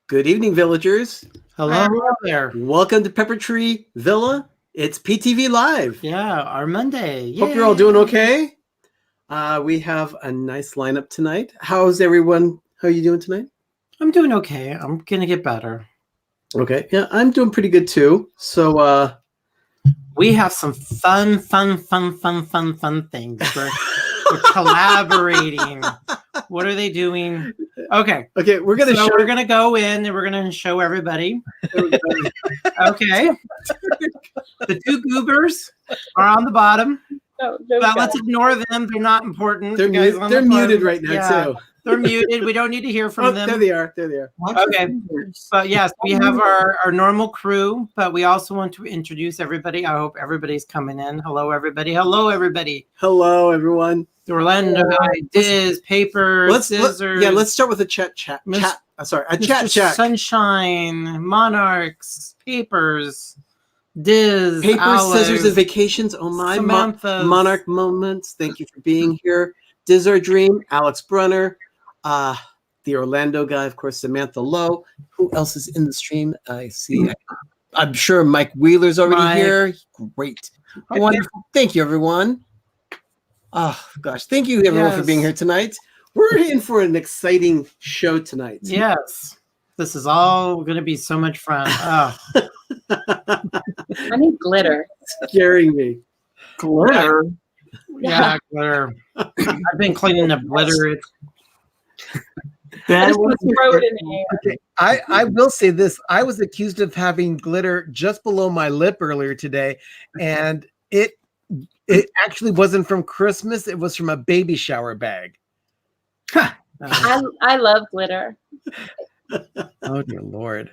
Good evening, villagers. Hello there. Welcome to Pepper Tree Villa. It's PTV Live. Yeah, our Monday. Hope you're all doing okay. We have a nice lineup tonight. How's everyone? How are you doing tonight? I'm doing okay. I'm going to get better. Okay. Yeah, I'm doing pretty good too. So we have some fun things. We're collaborating. What are they doing? Okay, we're gonna go in and we're gonna show everybody. Okay, the two goobers are on the bottom. But let's ignore them. They're not important. They're muted right now too. They're muted. We don't need to hear from them. There they are. Okay. But yes, we have our normal crew, but we also want to introduce everybody. I hope everybody's coming in. Hello, everybody. Hello, everybody. Hello, everyone. The Orlando guy, Diz, Paper, Scissors. Let's start with a chat. Chat. Sunshine, Monarchs, Papers, Diz, Papers, Alex, Scissors, and Vacations. Oh my, Samantha, Monarch Moments. Thank you for being here. Diz Our Dream, Alex Brunner, the Orlando guy, of course, Samantha Lowe. Who else is in the stream? I see. I'm sure Mike Wheeler's already here. Great. Wonderful. Thank you, everyone. Oh, gosh. Thank you, everyone, for being here tonight. We're in for an exciting show tonight. Yes. This is all going to be so much fun. Oh. I need glitter. Scaring me. Glitter? Yeah, glitter. I've been cleaning the glitter. I will say this. I was accused of having glitter just below my lip earlier today, and it actually wasn't from Christmas. It was from a baby shower bag. I love glitter. Oh, dear Lord.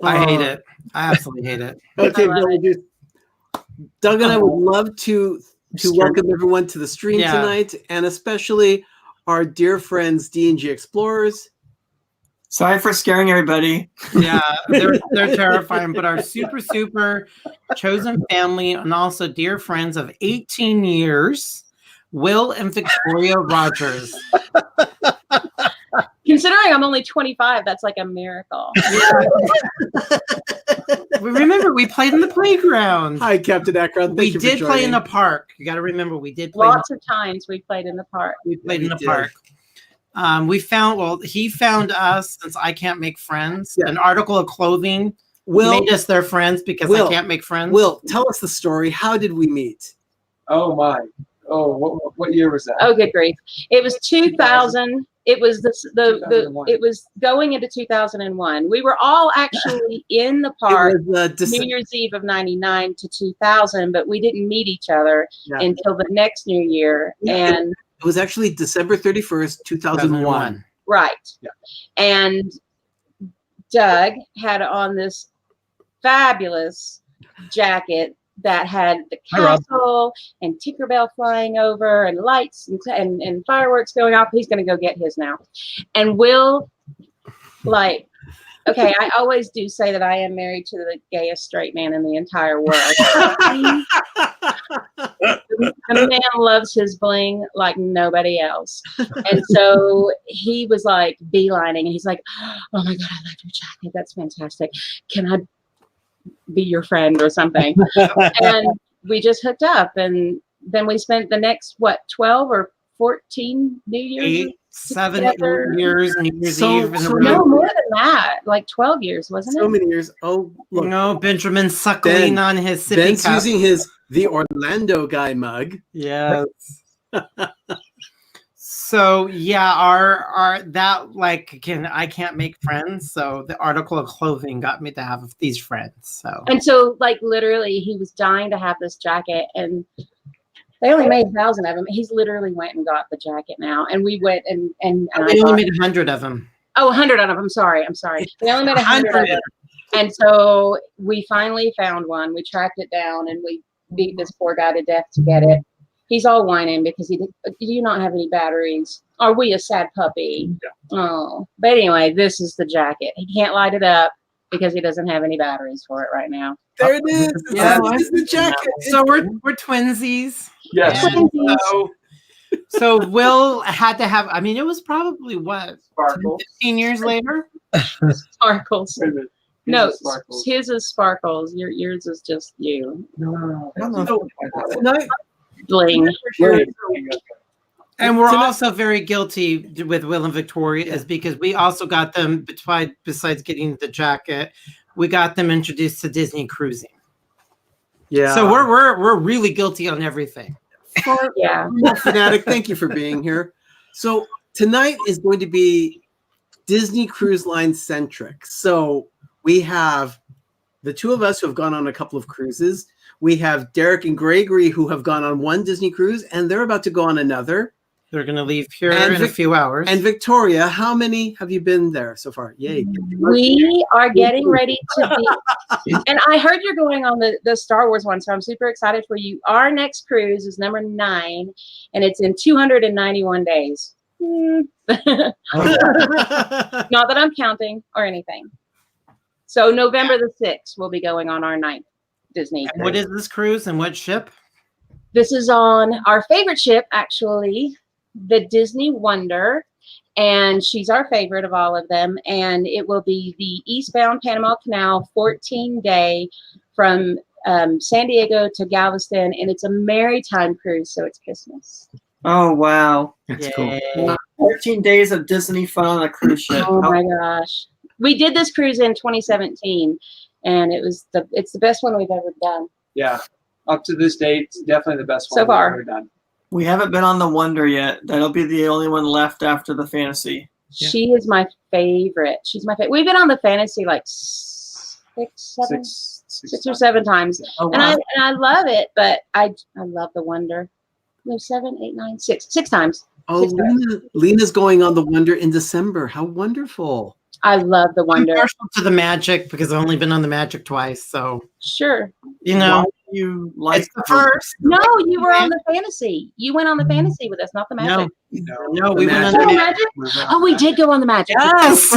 I hate it. I absolutely hate it. Okay, Doug and I would love to welcome everyone to the stream tonight, and especially our dear friends D&G Explorers. Sorry for scaring everybody. Yeah, they're terrifying, but our super chosen family and also dear friends of 18 years, Will and Victoria Rogers. Considering I'm only 25, that's like a miracle. Remember, we played in the playground. Hi, Captain Akron. We did play in the park. You got to remember, we did play. Lots of times we played in the park. We played in the park. He found us, since I can't make friends. An article of clothing made us their friends because I can't make friends. Will, tell us the story. How did we meet? Oh my! Oh, what year was that? Oh, good grief! It was 2000. It was it was going into 2001. We were all actually in the park New Year's Eve of '99 to 2000, but we didn't meet each other until the next New Year. Yeah, and it was actually December 31st, 2001. Right. Yeah. And Doug had on this fabulous jacket that had the castle and Tinkerbell flying over and lights and fireworks going off. He's going to go get his now. And Will, okay, I always do say that I am married to the gayest straight man in the entire world. The man loves his bling like nobody else. And so he was like beelining, and he's like, oh my God, I love your jacket. That's fantastic. Can I be your friend or something? And we just hooked up, and then we spent the next 12 or 14 New Year's 7 years New Year's Eve in a row. No, more than that, like 12 years, wasn't it? So many years. Oh, look. No, Benjamin suckling on his sippy Ben's cup. using the Orlando guy mug. Yes. So yeah, I can't make friends. So the article of clothing got me to have these friends. So literally, he was dying to have this jacket, and they only made 1,000 of them. He's literally went and got the jacket now, and we went and they only made 100 of them. Oh, 100 of them. I'm sorry. They only made 100 of them, and so we finally found one. We tracked it down, and we beat this poor guy to death to get it. He's all whining because do you not have any batteries? Are we a sad puppy? Yeah. Oh, but anyway, this is the jacket. He can't light it up because he doesn't have any batteries for it right now. There it is. Yeah, this is the jacket. So we're twinsies. Yes. So Will had to have. I mean, it was probably 15 years later. Sparkles. Wait a minute. No, Sparkles. his is Sparkles. Yours is just you. No, I don't know. So, tonight, Bling. Wait. And we're Tonight- also very guilty with Will and Victoria is because we also got them, besides getting the jacket, we got them introduced to Disney cruising. yeah. So we're really guilty on everything. Yeah. Fanatic, thank you for being here. So tonight is going to be Disney Cruise Line centric. So we have the two of us who have gone on a couple of cruises. We have Derick and Greggory who have gone on one Disney cruise, and they're about to go on another. They're going to leave here And in a few hours. And Victoria, how many have you been there so far? Yay. We are getting ready to be, and I heard you're going on the Star Wars one, so I'm super excited for you. Our next cruise is number 9, and it's in 291 days. Not that I'm counting or anything. So November the 6th, we'll be going on our 9th Disney And cruise. what is this cruise and what ship? This is on our favorite ship, actually, the Disney Wonder, and she's our favorite of all of them. And it will be the eastbound Panama Canal 14-day from San Diego to Galveston, and it's a maritime cruise, so it's Christmas. Oh wow! That's Yay. 14 days of Disney fun on a cruise ship. Oh my gosh, we did this cruise in 2017, and it's the best one we've ever done. Yeah, up to this date, it's definitely the best one So we've far. ever done. We haven't been on the Wonder yet. That'll be the only one left after the Fantasy. Yeah. She is my favorite. She's my favorite. We've been on the Fantasy like six or seven times. Oh, And I love it, but I love the Wonder. No, 7, 8, 9, 6 times. Oh, Lena's going on the Wonder in December. How wonderful. I love the I'm Wonder. partial to the Magic because I've only been on the Magic twice. So, Sure. you know, Why do you like it's the first. No, you were on the Fantasy. You went on the Fantasy with us, not the Magic. No, we went on Oh, the Magic? Oh, we did go on the Magic. Yes.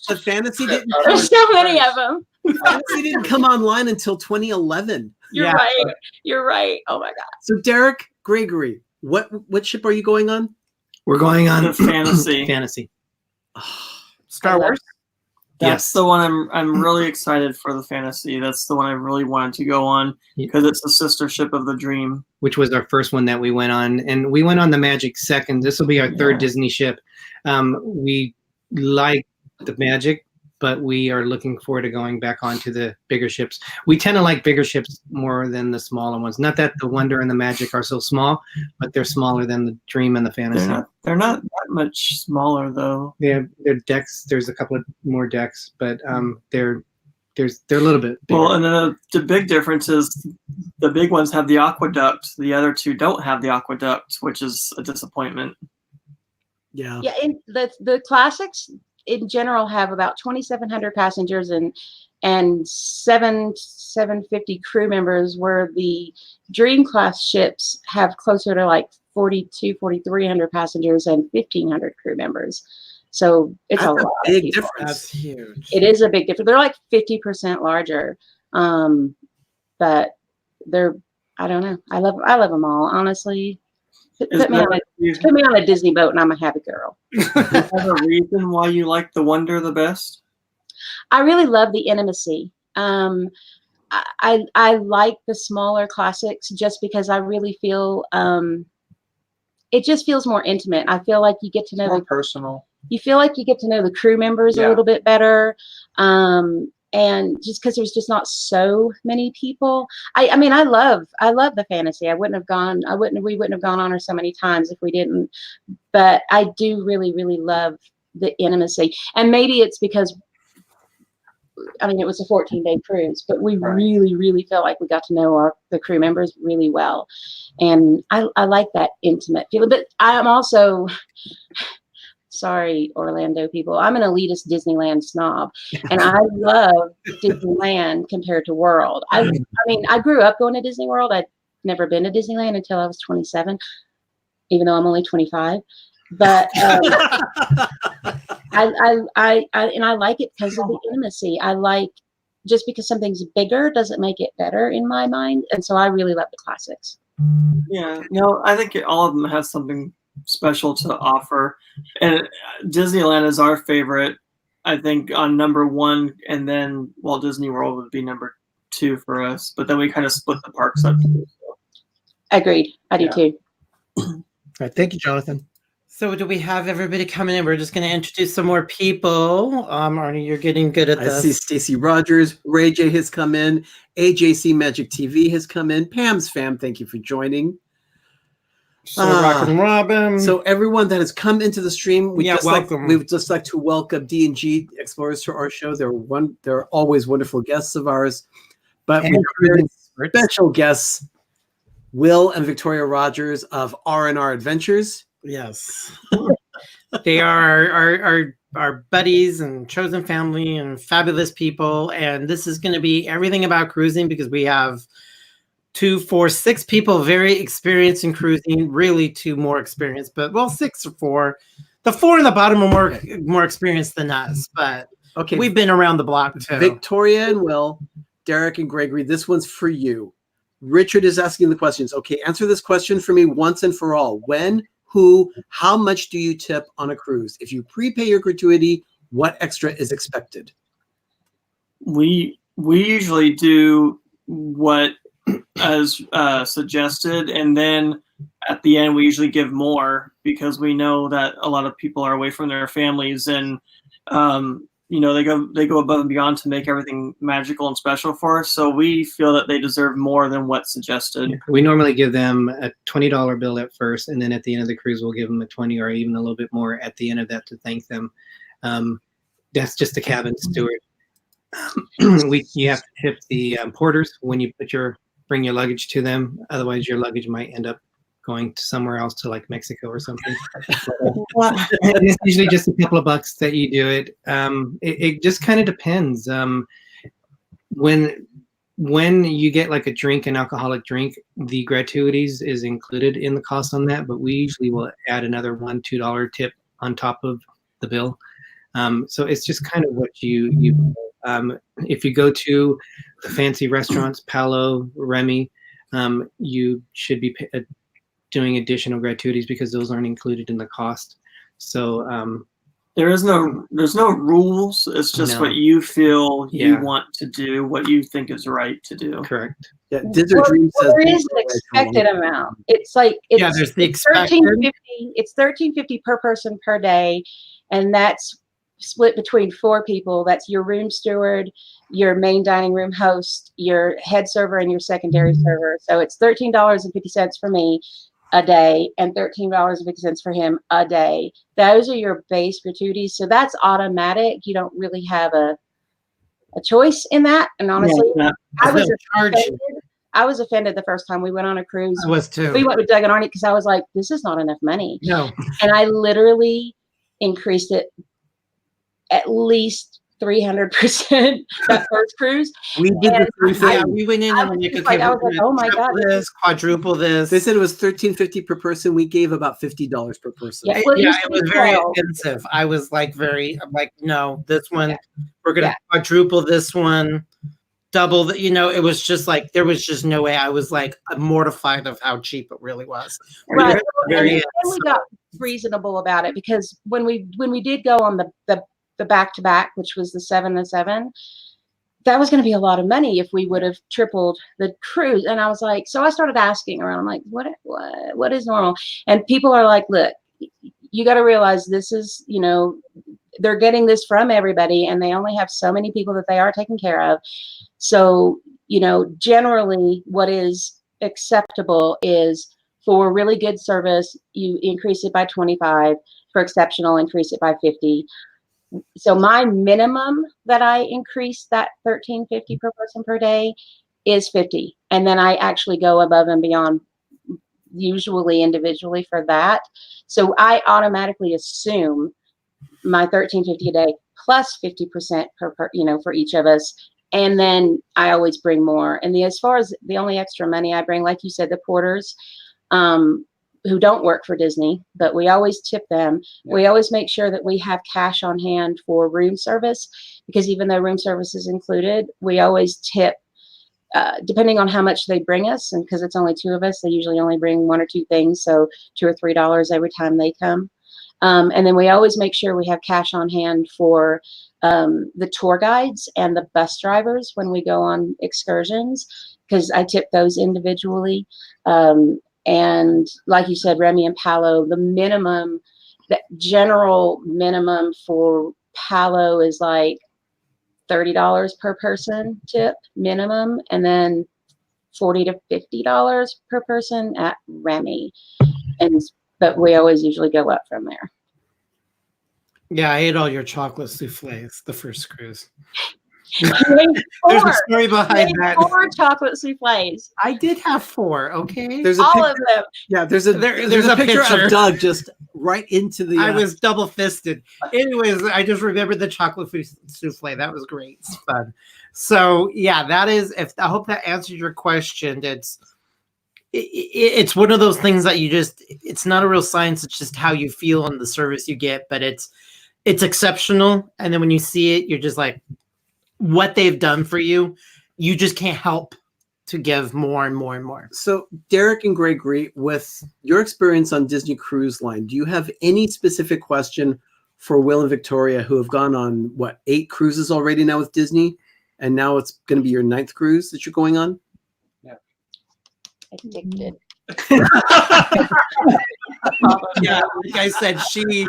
The Fantasy didn't. There's so many of them. Fantasy didn't come online until 2011. You're Yeah. right. You're right. Oh my God. So Derick, Greggory, what ship are you going on? We're going on the Fantasy? fantasy. Star Wars. That's Yes. the one I'm really excited for. The Fantasy. That's the one I really wanted to go on because it's the sister ship of the Dream. Which was our first one that we went on, and we went on the Magic second. This will be our third Disney ship. We like the Magic, but we are looking forward to going back onto the bigger ships. We tend to like bigger ships more than the smaller ones. Not that the Wonder and the Magic are so small, but they're smaller than the Dream and the Fantasy. They're not that much smaller though. Their decks. There's a couple of more decks, but they're a little bit bigger. Well, and then the big difference is the big ones have the aqueduct. The other two don't have the aqueduct, which is a disappointment. Yeah. Yeah, and the classics in general have about 2,700 passengers and 750 crew members, where the Dream class ships have closer to like 4,300 passengers and 1,500 crew members. So it's That's a a lot. big of people. difference. That's huge. It is a big difference. They're like 50% larger, but they're, I don't know. I love them all, honestly. Put me on a Disney boat and I'm a happy girl. Is there a reason why you like the Wonder the best? I really love the intimacy. I like the smaller classics just because I really feel it just feels more intimate. I feel like you get to know More personal. You feel like you get to know the crew members a little bit better. And just because there's just not so many people. I mean, I love the Fantasy. We wouldn't have gone on her so many times if we didn't. But I do really, really love the intimacy. And maybe it's because, I mean, it was a 14-day cruise, but we really, really felt like we got to know the crew members really well. And I like that intimate feeling. But I am also, sorry, Orlando people, I'm an elitist Disneyland snob. And I love Disneyland compared to World. I mean, I grew up going to Disney World. I'd never been to Disneyland until I was 27, even though I'm only 25. But I like it because of the intimacy. I like, just because something's bigger doesn't make it better in my mind. And so I really love the classics. Yeah, no, I think all of them have something special to offer. And Disneyland is our favorite. I think, on number 1, and then Walt Disney World would be number 2 for us. But then we kind of split the parks up. Agreed. I do Yeah. too. All right, thank you, Jonathan. So do we have everybody coming in? We're just going to introduce some more people. Arnie, you're getting good at I this. see Stacy Rogers. Ray J has come in. AJC Magic TV has come in. Pam's fam, thank you for joining. So Rock and Robin. So everyone that has come into the stream, we welcome. would just like to welcome D&G Explorers to our show. They're always wonderful guests of ours, but we have very special guests, Will and Victoria Rogers of R&R Adventures. Yes. They are our buddies and chosen family and fabulous people. And this is going to be everything about cruising, because we have 2, 4, 6 people very experienced in cruising, really 2 more experienced, but 6 or 4. The 4 in the bottom are more experienced than us, but Okay, we've been around the block too. Victoria and Will, Derick and Greggory, this one's for you. Richard is asking the questions. Okay, answer this question for me once and for all. When, who, how much do you tip on a cruise? If you prepay your gratuity, what extra is expected? We usually do what as suggested, and then at the end we usually give more, because we know that a lot of people are away from their families, and they go above and beyond to make everything magical and special for us. So we feel that they deserve more than what's suggested. We normally give them a $20 bill at first, and then at the end of the cruise, we'll give them a 20 or even a little bit more at the end of that to thank them. That's just the cabin steward. You have to tip the porters when you bring your luggage to them. Otherwise, your luggage might end up going to somewhere else, to like Mexico or something. It's usually just a couple of bucks that you do it. It just kind of depends. When you get like a drink, an alcoholic drink, the gratuities is included in the cost on that, but we usually will add another $1, $2 tip on top of the bill. So it's just kind of what you if you go to the fancy restaurants, Palo, Remy, you should be doing additional gratuities because those aren't included in the cost. So there's no rules. It's just what you feel you want to do, what you think is right to do. Correct. Yeah, Desert Dream says there is an expected amount. It's like there's the expected. It's $13.50 per person per day, and that's split between 4 people. That's your room steward, your main dining room host, your head server, and your secondary server. So it's $13.50 for me a day and $13.50 for him a day. Those are your base gratuities. So that's automatic. You don't really have a choice in that. And honestly, I was offended the first time we went on a cruise. I was too. We went with Doug and Arnie because I was like, this is not enough money. No. And I literally increased it at least 300% that first cruise. We did the same thing. Yeah, we went in and I was like, oh my God. this, quadruple this. They said it was $13.50 per person. We gave about $50 per person. Yeah, well, It was very expensive. I was like, I'm like, no, this one, we're going to quadruple this one, double the, it was just like, there was just no way. I was like mortified of how cheap it really was. Right. And we got reasonable about it, because when we did go on the back-to-back, which was the 7 and 7, that was going to be a lot of money if we would have tripled the cruise. And I was like, so I started asking around. I'm like, what is normal? And people are like, look, you got to realize this is, they're getting this from everybody, and they only have so many people that they are taking care of. So, generally what is acceptable is for really good service, you increase it by 25. For exceptional, increase it by 50. So my minimum that I increase that $13.50 per person per day is 50. And then I actually go above and beyond, usually individually, for that. So I automatically assume my $13.50 a day plus 50% per for each of us. And then I always bring more. And as far as the only extra money I bring, like you said, the porters, who don't work for Disney, but we always tip them. Yeah. We always make sure that we have cash on hand for room service, because even though room service is included, we always tip, depending on how much they bring us. And because it's only 2 of us, they usually only bring 1 or 2 things. So $2 or $3 every time they come. And then we always make sure we have cash on hand for the tour guides and the bus drivers when we go on excursions, because I tip those individually. And like you said, Remy and Palo, the general minimum for Palo is like $30 per person tip minimum, and then $40 to $50 per person at Remy. But we always usually go up from there. Yeah, I ate all your chocolate souffles the first cruise. There's a story behind that. 4 chocolate souffles. I did have 4. Okay, There's a All picture, of them. yeah. There's a picture of Doug just right into the. I was double fisted. Anyways, I just remembered the chocolate souffle. That was great. It's fun. So yeah, that is. I hope that answers your question. It's one of those things that you just. It's not a real science. It's just how you feel and the service you get. But it's exceptional. And then when you see it, you're just like, what they've done for you, you just can't help to give more and more and more. So, Derick and Greggory, with your experience on Disney Cruise Line, do you have any specific question for Will and Victoria, who have gone on, 8 cruises already now with Disney? And now it's going to be your 9th cruise that you're going on? Yeah. Addicted. Yeah, like I said, she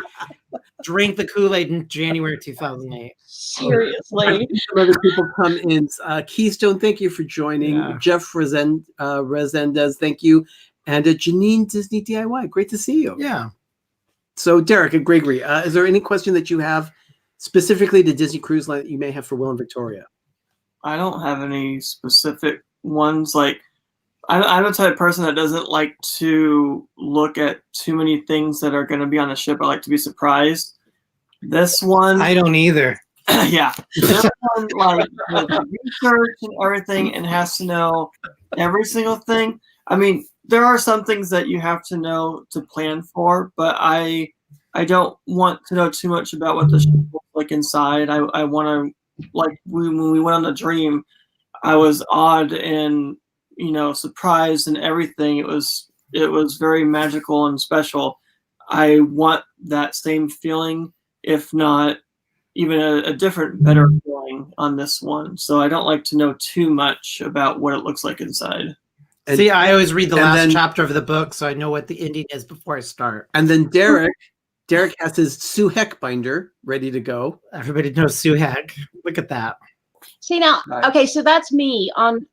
drank the Kool-Aid in January 2008. Seriously. Some other people come in. Keystone, thank you for joining. Yeah. Jeff Resendez, thank you. And Janine Disney DIY, great to see you. Yeah. So, Derick and Greggory, is there any question that you have specifically to Disney Cruise Line that you may have for Will and Victoria? I don't have any specific ones. Like, I'm the type of person that doesn't like to look at too many things that are going to be on the ship. I like to be surprised. This one, I don't either. yeah. This one, like, with research and everything, and has to know every single thing. I mean, there are some things that you have to know to plan for, but I don't want to know too much about what the ship looks like inside. I want to, like, when we went on the Dream, I was awed and, surprised and everything. It was very magical and special. I want that same feeling, if not even a different, better feeling on this one. So I don't like to know too much about what it looks like inside. See, I always read the last chapter of the book, so I know what the ending is before I start. And then Derick has his Sue Heck binder ready to go. Everybody knows Sue Heck. Look at that. See now, okay, so that's me on.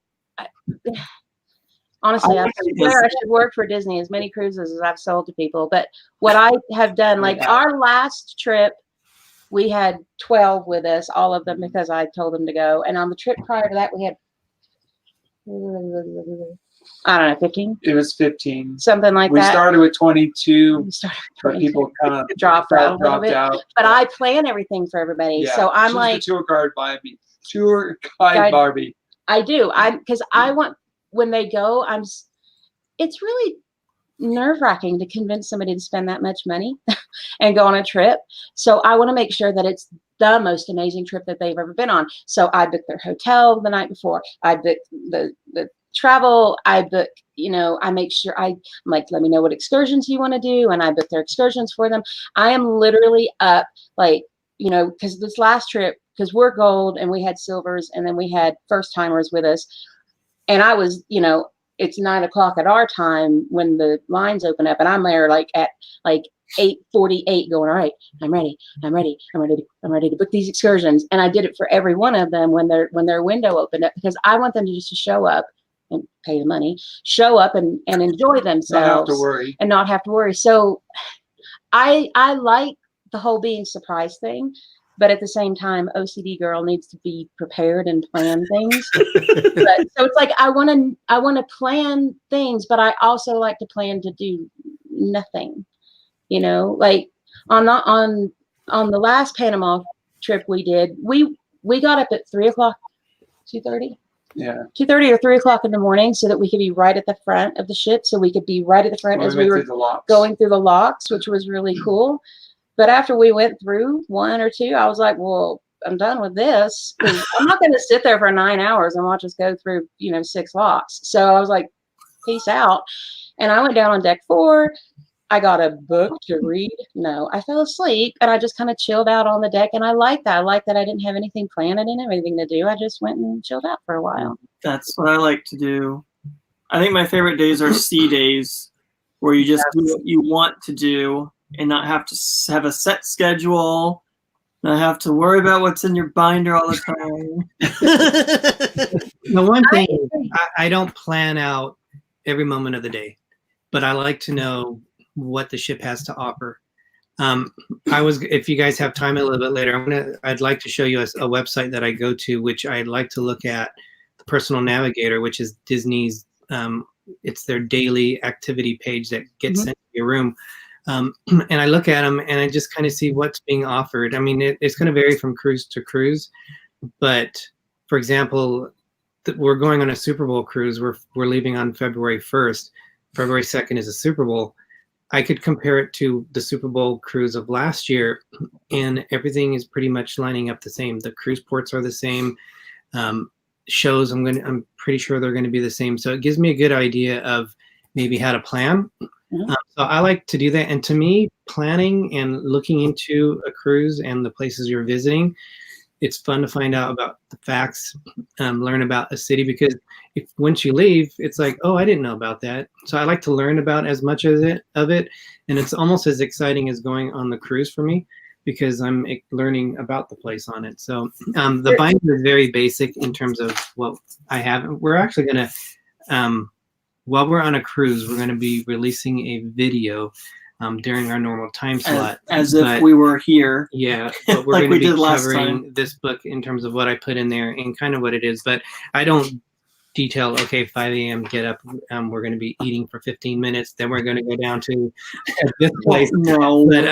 Honestly, I swear I should work for Disney, as many cruises as I've sold to people. But what I have done, like our last trip, we had 12 with us, all of them because I told them to go. And on the trip prior to that, we had, I don't know, 15? It was 15. Something like We that. started with 22, We started with but 22. people kind of dropped out a little bit. out. But I plan everything for everybody. Yeah, So I'm she's like, the tour guide Barbie. I do. Because I want, when they go, it's really nerve-wracking to convince somebody to spend that much money and go on a trip. So I want to make sure that it's the most amazing trip that they've ever been on. So I book their hotel the night before. I book the travel. I book, I make sure I'm like, let me know what excursions you want to do. And I book their excursions for them. I am literally up, like, because this last trip, because we're gold and we had silvers and then we had first timers with us. And I was, it's 9 o'clock at our time when the lines open up, and I'm there like at 8:48 going, all right, I'm ready to book these excursions. And I did it for every one of them when their window opened up, because I want them to just show up and pay the money, show up and enjoy themselves. Not have to worry. And not have to worry. So I like the whole being surprised thing. But at the same time, OCD girl needs to be prepared and plan things. So it's like I want to plan things, but I also like to plan to do nothing. Like on the last Panama trip we did, we got up at 3 o'clock, 2:30. Yeah. 2:30 or 3 o'clock in the morning, so that we could be right at the front of the ship. So we could be right at the front as we were going through the locks, which was really cool. But after we went through 1 or 2, I was like, well, I'm done with this, because I'm not going to sit there for 9 hours and watch us go through, 6 locks. So I was like, peace out. And I went down on deck 4, I got a book to read. No, I fell asleep and I just kind of chilled out on the deck. And I like that. I like that I didn't have anything planned. I didn't have anything to do. I just went and chilled out for a while. That's what I like to do. I think my favorite days are sea days, where you just do what you want to do and not have to have a set schedule, not have to worry about what's in your binder all the time. The one thing, I don't plan out every moment of the day, but I like to know what the ship has to offer. If you guys have time a little bit later, I'd like to show you a website that I go to, which I like to look at, the Personal Navigator, which is Disney's. It's their daily activity page that gets sent to your room. And I look at them and I just kind of see what's being offered. I mean, it's going to vary from cruise to cruise, but for example, we're going on a Super Bowl cruise. We're leaving on February 1st. February 2nd is a Super Bowl. I could compare it to the Super Bowl cruise of last year, and everything is pretty much lining up the same. The cruise ports are the same. Shows, I'm pretty sure they're going to be the same. So it gives me a good idea of maybe how to plan. So I like to do that. And to me, planning and looking into a cruise and the places you're visiting, it's fun to find out about the facts, learn about a city, because once you leave, it's like, oh, I didn't know about that. So I like to learn about as much of it, and it's almost as exciting as going on the cruise for me, because I'm learning about the place on it. So the binder is very basic in terms of what I have. We're actually going to, while we're on a cruise, we're going to be releasing a video during our normal time slot. As if we were here. Yeah, but we're Like going to we be did last covering time. this book in terms of what I put in there and kind of what it is. But I don't detail, okay, 5 a.m. get up, we're going to be eating for 15 minutes, then we're going to go down to this place. No. But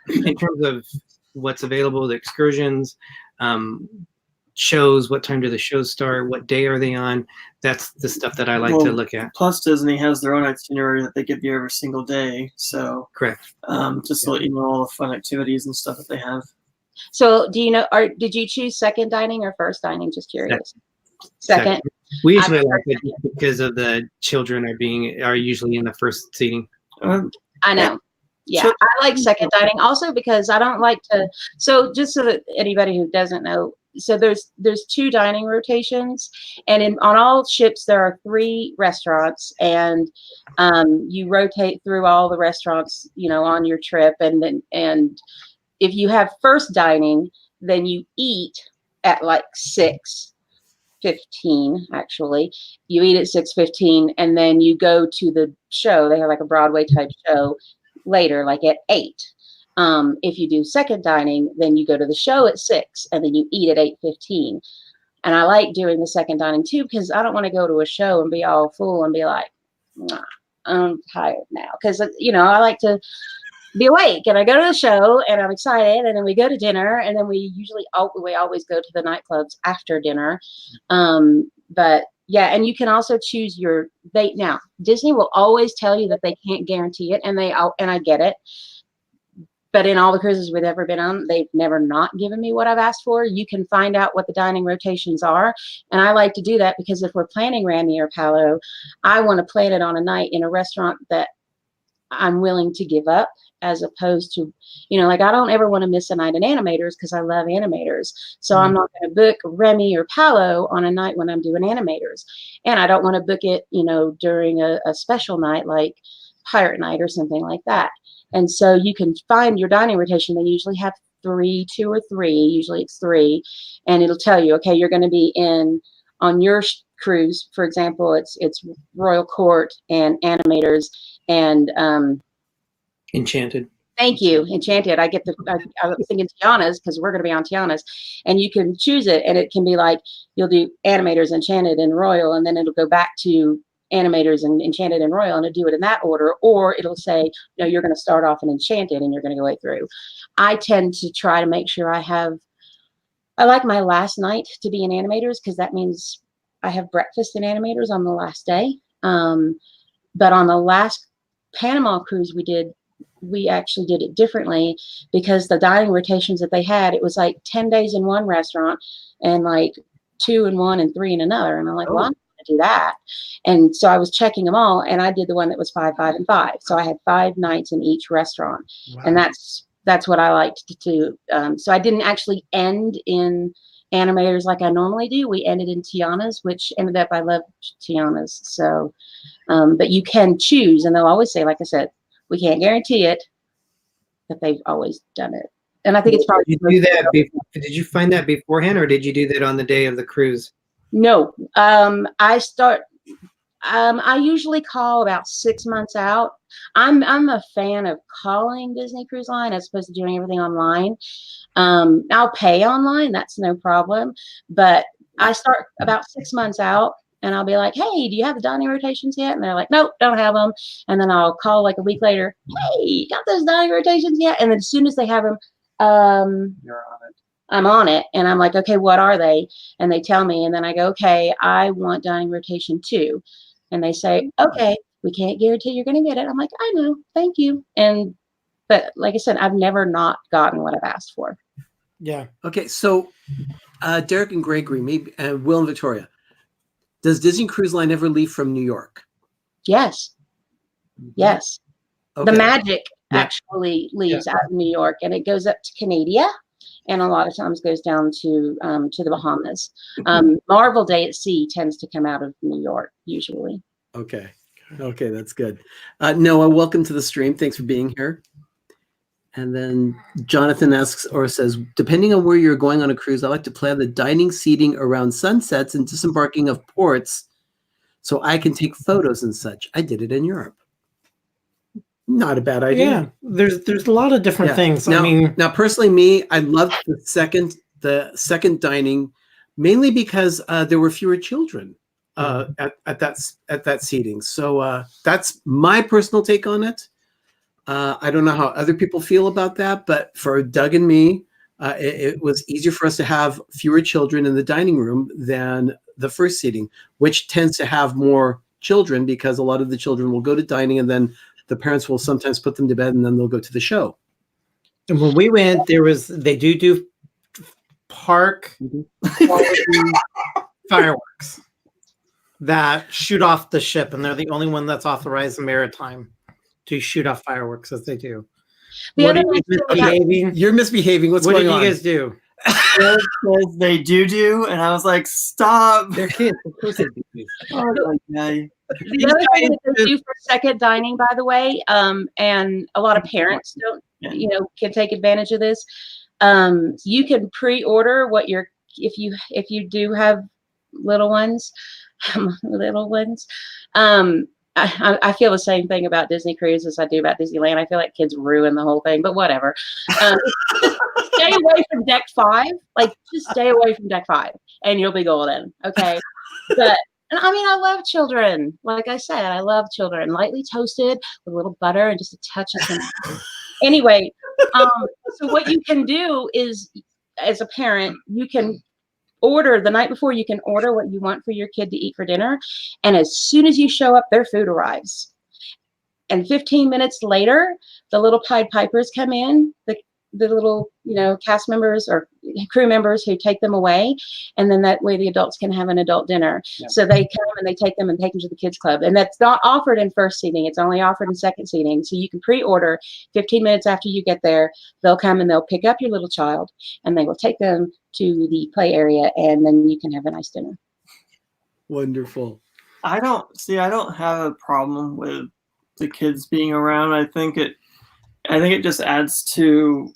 in terms of what's available, the excursions, shows, what time do the shows start, what day are they on, that's the stuff that I like to look at. Plus Disney has their own itinerary that they give you every single day. So Correct. Just to let you know all the fun activities and stuff that they have. So do you know, did you choose second dining or first dining? Just curious. Second. We usually like it because of the children are usually in the first seating. I know. Yeah, I like second dining also because I don't like to. So just so that anybody who doesn't know, so there's 2 dining rotations, and on all ships there are 3 restaurants, and you rotate through all the restaurants, on your trip, and if you have first dining, then you eat at like 6:15. Actually, you eat at 6:15, and then you go to the show. They have like a Broadway type show later, like at 8. If you do second dining, then you go to the show at 6, and then you eat at 8:15. And I like doing the second dining too, because I don't want to go to a show and be all full and be like, nah, I'm tired now. Because I like to be awake, and I go to the show and I'm excited, and then we go to dinner, and then we always go to the nightclubs after dinner. But yeah, and you can also choose now Disney will always tell you that they can't guarantee it, and I get it. But in all the cruises we've ever been on, they've never not given me what I've asked for. You can find out what the dining rotations are. And I like to do that because if we're planning Ramy or Palo, I want to plan it on a night in a restaurant that I'm willing to give up, as opposed to, I don't ever want to miss a night in Animators because I love Animators. So I'm not going to book Remy or Palo on a night when I'm doing Animators. And I don't want to book it, during a special night like Pirate Night or something like that. And so you can find your dining rotation. They usually have 2 or 3. Usually it's 3. And it'll tell you, okay, you're going to be on your cruise. For example, it's Royal Court and Animators and Enchanted. Thank you, Enchanted. I was thinking Tiana's because we're going to be on Tiana's, and you can choose it, and it can be like you'll do Animators, Enchanted, and Royal, and then it'll go back to Animators and Enchanted and Royal, and it'll do it in that order, or it'll say, you're going to start off in Enchanted and you're going to go right through. I tend to try to make sure I like my last night to be in Animators because that means I have breakfast in Animators on the last day. But on the last Panama cruise we actually did it differently because the dining rotations that they had, it was like 10 days in one restaurant and like 2 in one and 3 in another. And I'm like, well, I'm to do that. And so I was checking them all, and I did the one that was 5, 5, and 5. So I had 5 nights in each restaurant, and that's what I liked to do. So I didn't actually end in animators like I normally do. We ended in Tiana's, which ended up, I loved Tiana's. So, but you can choose, and they'll always say, like I said, we can't guarantee it, but they've always done it. And I think it's probably. Did you do that? Did you find that beforehand, or did you do that on the day of the cruise? No, I usually call about 6 months out. I'm a fan of calling Disney Cruise Line as opposed to doing everything online. I'll pay online, that's no problem. But I start about 6 months out, and I'll be like, hey, do you have the dining rotations yet? And they're like, nope, don't have them. And then I'll call like a week later, hey, got those dining rotations yet? And then as soon as they have them, You're on it. I'm on it, and I'm like, okay, what are they? And they tell me, and then I go, okay, I want dining rotation 2. And they say, okay, we can't guarantee you're going to get it. I'm like, I know, thank you. But like I said, I've never not gotten what I've asked for. Yeah. Okay, so Derick and Greggory, maybe Will and Victoria, does Disney Cruise Line ever leave from New York? Yes. Yes. Okay. The Magic actually leaves out of New York, and it goes up to Canada, and a lot of times goes down to the Bahamas. Marvel Day at Sea tends to come out of New York usually. Okay, that's good. Noah, welcome to the stream. Thanks for being here. And then Jonathan asks or says, depending on where you're going on a cruise, I like to plan the dining seating around sunsets and disembarking of ports so I can take photos and such. I did it in Europe. Not a bad idea. Yeah, there's a lot of different things. Now, I mean, now personally, me, I loved the second dining, mainly because there were fewer children at that seating. So that's my personal take on it. I don't know how other people feel about that, but for Doug and me, it was easier for us to have fewer children in the dining room than the first seating, which tends to have more children because a lot of the children will go to dining, and then the parents will sometimes put them to bed, and then they'll go to the show. and when we went, they do park fireworks that shoot off the ship, and they're the only one that's authorized in maritime to shoot off fireworks as they do. The What other are you thing- misbehaving? You're misbehaving. What's What going did on? you guys do? Will says they do, and I was like, stop. They're kids. Of course they do. Oh, okay. The other thing that they do for second dining, by the way, and a lot of parents don't, can take advantage of this. You can pre-order what if you do have little ones. I feel the same thing about Disney Cruise as I do about Disneyland. I feel like kids ruin the whole thing, but whatever. Stay away from deck 5. Like, just stay away from deck 5, and you'll be golden. Okay, but. And I mean, I love children. Like I said, I love children. Lightly toasted with a little butter and just a touch of some. Anyway, so what you can do is, as a parent, you can order the night before. You can order what you want for your kid to eat for dinner, and as soon as you show up, their food arrives. And 15 minutes later, the little Pied Pipers come in. The little, cast members or crew members who take them away, and then that way the adults can have an adult dinner. Yeah. So they come and they take them to the kids club, and that's not offered in first seating. It's only offered in second seating. So you can pre-order 15 minutes after you get there. They'll come and they'll pick up your little child, and they will take them to the play area, and then you can have a nice dinner. Wonderful. I don't have a problem with the kids being around. I think it just adds to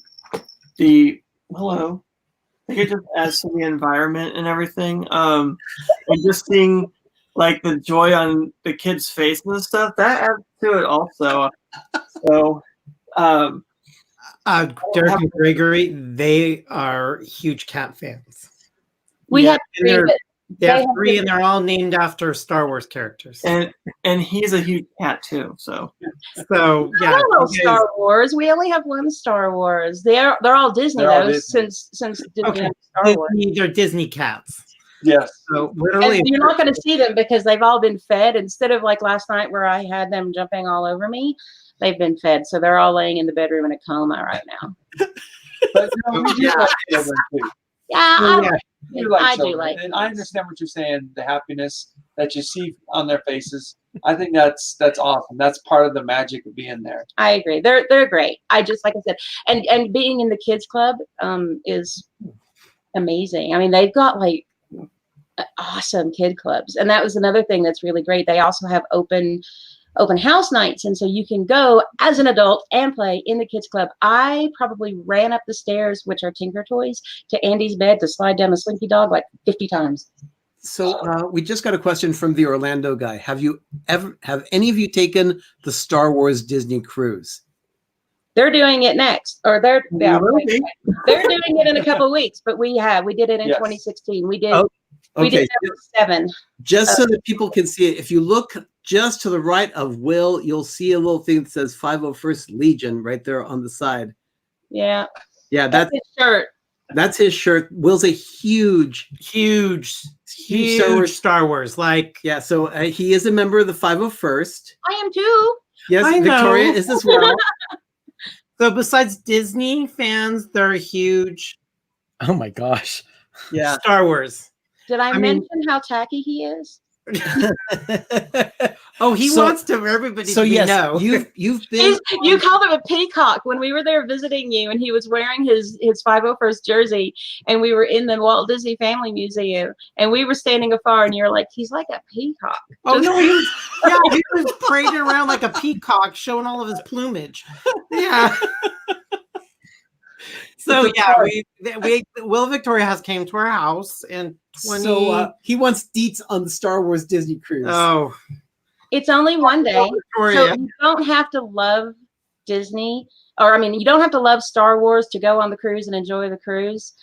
the environment and everything. And just seeing like the joy on the kids' faces and stuff, that adds to it also. So Derick and Greggory, they are huge cat fans. We have They have 3, and they're all named after Star Wars characters. And he's a huge cat too. So yeah. I don't know Star Wars. We only have one Star Wars. They're all Disney though. Since Disney Star Wars. They're Disney cats. Yes. So literally, and you're not going to see them because they've all been fed. Instead of like last night where I had them jumping all over me, they've been fed. So they're all laying in the bedroom in a coma right now. But we do like children too. Yeah. You like I children. do like. And I understand what you're saying. The happiness that you see on their faces. I think that's awesome. That's part of the magic of being there. I agree. They're great. I just, like I said, and being in the kids club is amazing. I mean, they've got like awesome kid clubs, and that was another thing that's really great. They also have open house nights, and so you can go as an adult and play in the kids club. I probably ran up the stairs, which are Tinker Toys, to Andy's bed to slide down the Slinky Dog like 50 times. So we just got a question from the Orlando guy. Have any of you taken the Star Wars Disney cruise? They're doing it next, or they're doing it in a couple of weeks. But we did it in 2016. We did. Oh, we okay. did number 7. Just so that people can see it, if you look just to the right of Will, you'll see a little thing that says 501st Legion right there on the side. Yeah. Yeah, that's his shirt. That's his shirt. Will's a huge Star Wars. Like, yeah, so he is a member of the 501st. I am too. Yes, I Victoria know. is as well. So besides Disney fans, they're huge. Oh my gosh. Yeah. Star Wars. Did I mention how tacky he is? Oh, he wants to everybody to yes, know. You've been. You called him a peacock when we were there visiting you, and he was wearing his 501st jersey, and we were in the Walt Disney Family Museum, and we were standing afar, and you're like, he's like a peacock. Oh no, he was parading around like a peacock, showing all of his plumage. Yeah. So yeah, we Will Victoria has came to our house and he wants deets on the Star Wars Disney cruise. Oh, it's only one day, so you don't have to love Disney, or I mean, you don't have to love Star Wars to go on the cruise and enjoy the cruise.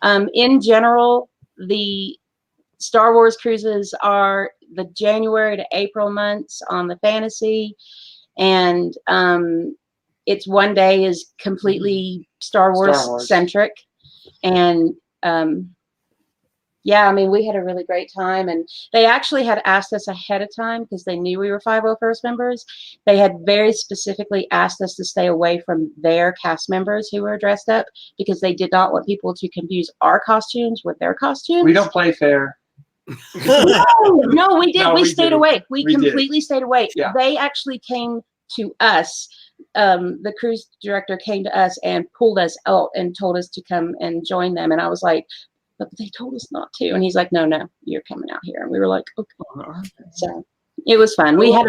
In general, the Star Wars cruises are the January to April months on the Fantasy, and it's one day is completely Star Wars centric, and yeah, I mean, we had a really great time, and they actually had asked us ahead of time because they knew we were 501st members. They had very specifically asked us to stay away from their cast members who were dressed up because they did not want people to confuse our costumes with their costumes. We don't play fair. No, we did. No, we stayed away. We completely stayed away. Yeah. They actually came to us. The cruise director came to us and pulled us out and told us to come and join them. And I was like, but they told us not to. And he's like, no, you're coming out here. And we were like, okay. So it was fun. We had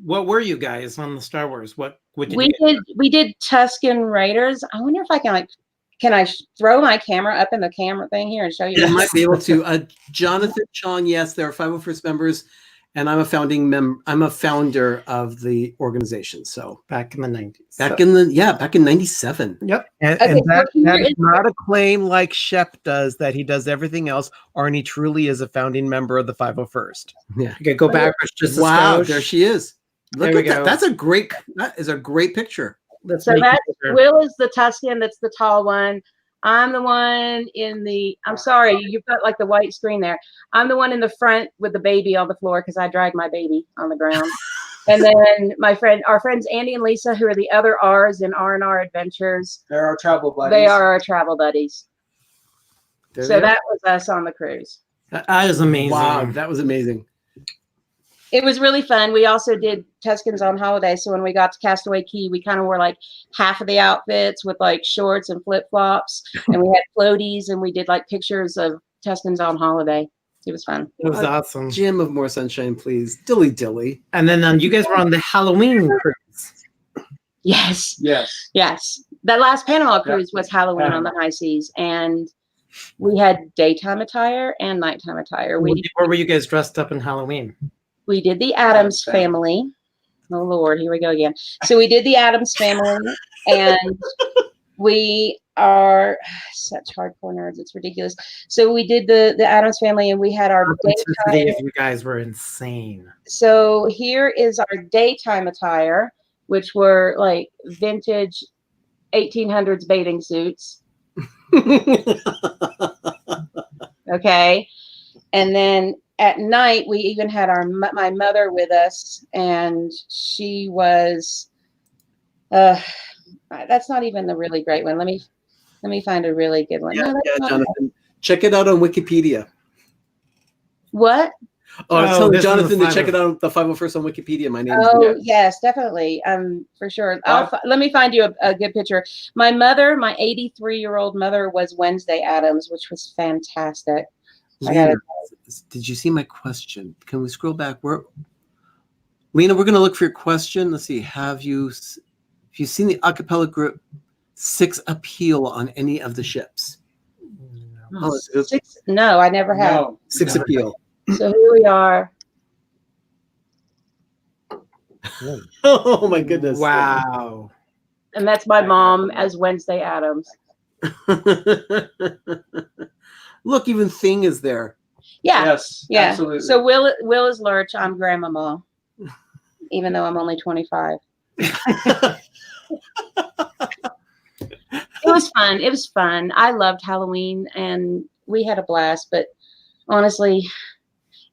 what were you guys on the Star Wars? What did we did Tusken Raiders. I wonder if I can I throw my camera up in the camera thing here and show you? You might be able to. Jonathan Chong, yes, there are 501st members, and I'm a founder of the organization. So back in the 90s. Back in 97. Yep. And that is not a claim like Shep does that he does everything else. Arnie truly is a founding member of the 501st. Yeah. Okay, go backwards just wow, there she is. Look there at that. That is a great picture. Will is the Tusken, that's the tall one. I'm the one in the, I'm sorry, you've got like the white screen there. I'm the one in the front with the baby on the floor because I dragged my baby on the ground. And then our friends Andy and Lisa, who are the other R's in R&R Adventures. They're our travel buddies. They are our travel buddies. So that was us on the cruise. That is amazing. Wow, that was amazing. It was really fun. We also did Tuscans on holiday. So when we got to Castaway Cay, we kind of wore like half of the outfits with like shorts and flip flops, and we had floaties, and we did like pictures of Tuscans on holiday. It was fun. It was awesome. Jim of More Sunshine, please. Dilly dilly. And then you guys were on the Halloween cruise. Yes. Yes. Yes. That last Panama cruise was Halloween on the high seas, and we had daytime attire and nighttime attire. Where were you guys dressed up in Halloween? We did the Addams Family. Oh, Lord, here we go again. So we did the Addams Family, and we are such hardcore nerds. It's ridiculous. So we did the Addams Family, and we had our daytime. You guys were insane. So here is our daytime attire, which were like vintage 1800s bathing suits. Okay. And then at night, we even had my mother with us, and she was, that's not even the really great one. Let me find a really good one. Yeah, Jonathan. Check it out on Wikipedia. What? I was telling this is the Jonathan to check 501. it out, the 501st on Wikipedia. My name's Oh yes, definitely. For sure. Let me find you a good picture. My mother, my 83-year-old mother, was Wednesday Addams, which was fantastic. Lena, did you see my question? Can we scroll back? Lena, we're going to look for your question. Let's see. Have you seen the acapella group 6 appeal on any of the ships? Six? No, I never have. No, 6 appeal. So here we are. Oh my goodness! Wow. And that's my mom as Wednesday Addams. Look, even Thing is there. Yeah. Yes, Yeah. absolutely. So Will is Lurch. I'm Grandmama, even though I'm only 25. It was fun. It was fun. I loved Halloween, and we had a blast. But honestly,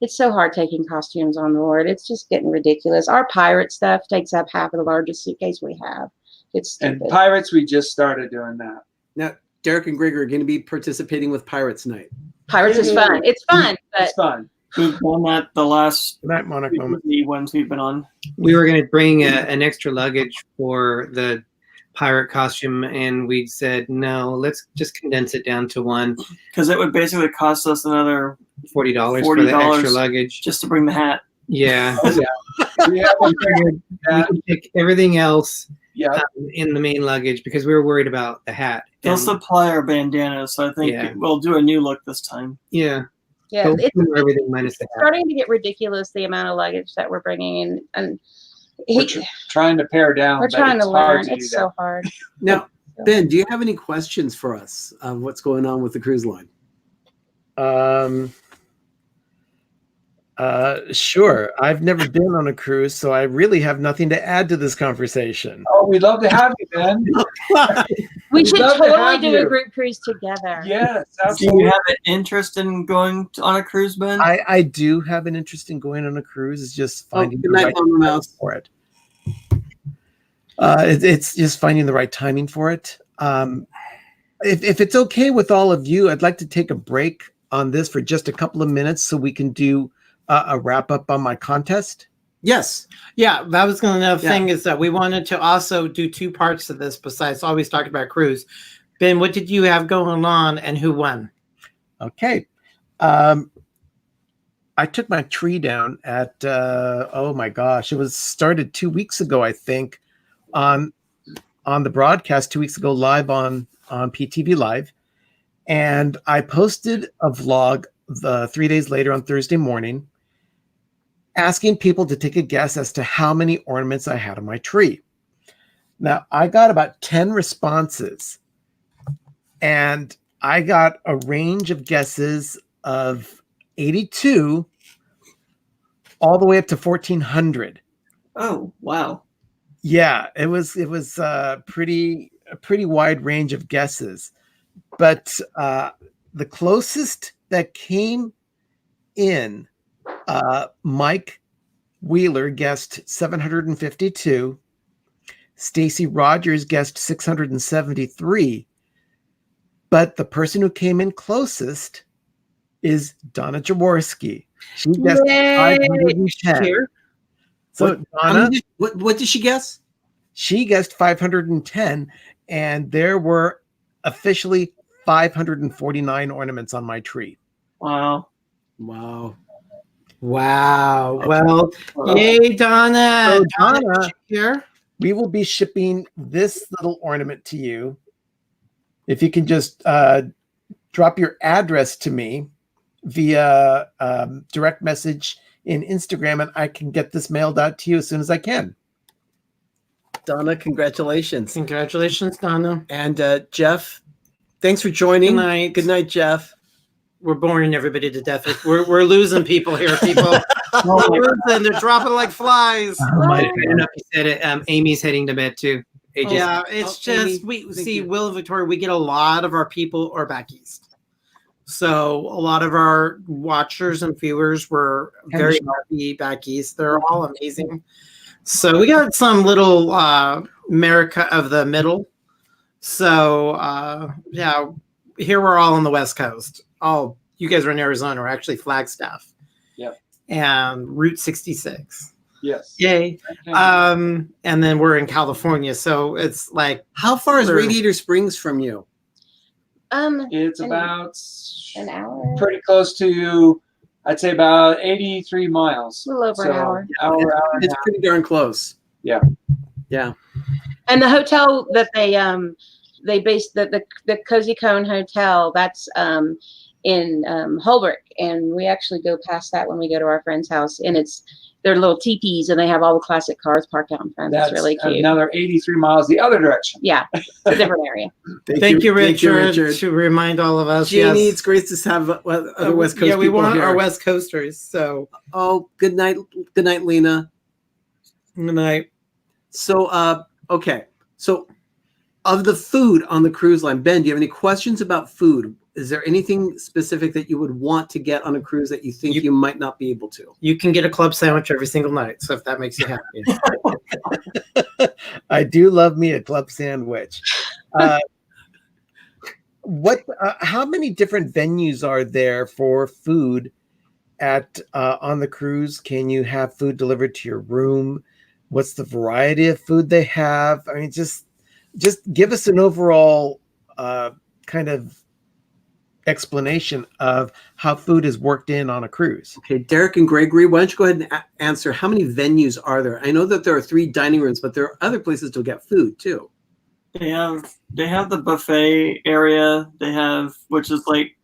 it's so hard taking costumes on board. It's just getting ridiculous. Our pirate stuff takes up half of the largest suitcase we have. It's stupid. And Pirates, we just started doing that. Now, Derick and Greggory are going to be participating with Pirates Night. Pirates is fun. It's fun, but It's fun. We've done that the last Good night, Monarch Moment. the ones we've been on. We were going to bring an extra luggage for the pirate costume, and we said no. Let's just condense it down to one. Because it would basically cost us another $40 for the extra luggage. just to bring the hat. Yeah. We have a We can pick everything else yeah. in the main luggage because we were worried about the hat. They'll And- supply our bandanas, so I think Yeah. we'll do a new look this time. yeah. yeah, So it's we'll do everything minus the hat. starting to get ridiculous, the amount of luggage that we're bringing in. And We're trying to pare down. we're but trying to it's hard learn. to do It's that. so hard. Now, Ben, do you have any questions for us of what's going on with the cruise line? Sure. I've never been on a cruise, so I really have nothing to add to this conversation. Oh, we'd love to have you, Ben. We We'd should love to totally have do you. a group cruise together. Yes, Do absolutely. you have an interest in going on a cruise, Ben? I do have an interest in going on a cruise. It's just finding good the night, right Mama timing Mouse. for it. It's just finding the right timing for it. If it's okay with all of you, I'd like to take a break on this for just a couple of minutes so we can do a wrap up on my contest. Yes. Yeah, that was another Yeah. thing is that we wanted to also do 2 parts of this besides always talking about cruise. Ben, what did you have going on and who won? Okay. I took my tree down at oh my gosh, it was started 2 weeks ago, I think, on the broadcast 2 weeks ago live on PTV Live, and I posted a vlog 3 days later on Thursday morning, asking people to take a guess as to how many ornaments I had on my tree. Now I got about 10 responses, and I got a range of guesses of 82 all the way up to 1400. Oh, wow. Yeah, it was a pretty wide range of guesses, but the closest that came in, Mike Wheeler guessed 752, Stacy Rogers guessed 673, but the person who came in closest is Donna Jaworski. She guessed Yay! 510. Here. So How Donna, many what did she guess? she guessed 510, and there were officially 549 ornaments on my tree. Wow. Wow. Wow. Well, yay, Donna. So Donna, Here. we will be shipping this little ornament to you. If you can just drop your address to me via direct message in Instagram, and I can get this mailed out to you as soon as I can. Donna, congratulations. Congratulations, Donna. And Jeff, thanks for joining. Good night. Good night, Jeff. We're boring everybody to death. We're losing people here, people. We're losing. They're dropping like flies. I don't know if you said it. Amy's heading to bed too. AJ's Yeah, it's just Amy, we thank see you. Will and Victoria. We get a lot of our people are back east, so a lot of our watchers and viewers were very happy back east. They're all amazing. So we got some little America of the Middle. So yeah, here we're all on the West Coast. Oh, you guys are in Arizona. We're actually Flagstaff. Yep. and Route 66. Yes. Yay. And then we're in California, so it's like, How far is Sure. Radiator Springs from you? It's an- about an hour. pretty close to, I'd say about 83 miles. A little over an hour. Hour and a It's half. pretty darn close. Yeah. Yeah. And the hotel that they based the Cozy Cone Hotel, that's in Holbrook, and we actually go past that when we go to our friend's house, and they're little teepees, and they have all the classic cars parked out in front. That's It's really cute. another 83 miles the other direction. Yeah, it's a different area. thank you, Richard, to remind all of us. Jeannie, yes. it's great to have other West Coast Yeah, we people want here. our West Coasters. So Oh, good night, Lena. good night. So, okay. So, of the food on the cruise line, Ben, do you have any questions about food? Is there anything specific that you would want to get on a cruise that you think you might not be able to? You can get a club sandwich every single night. So if that makes you happy. I do love me a club sandwich. How many different venues are there for food at on the cruise? Can you have food delivered to your room? What's the variety of food they have? I mean, just give us an overall kind of explanation of how food is worked in on a cruise. Okay, Derick and Greggory, why don't you go ahead and answer, how many venues are there? I know that there are 3 dining rooms, but there are other places to get food too. They have the buffet area. They have, which is like,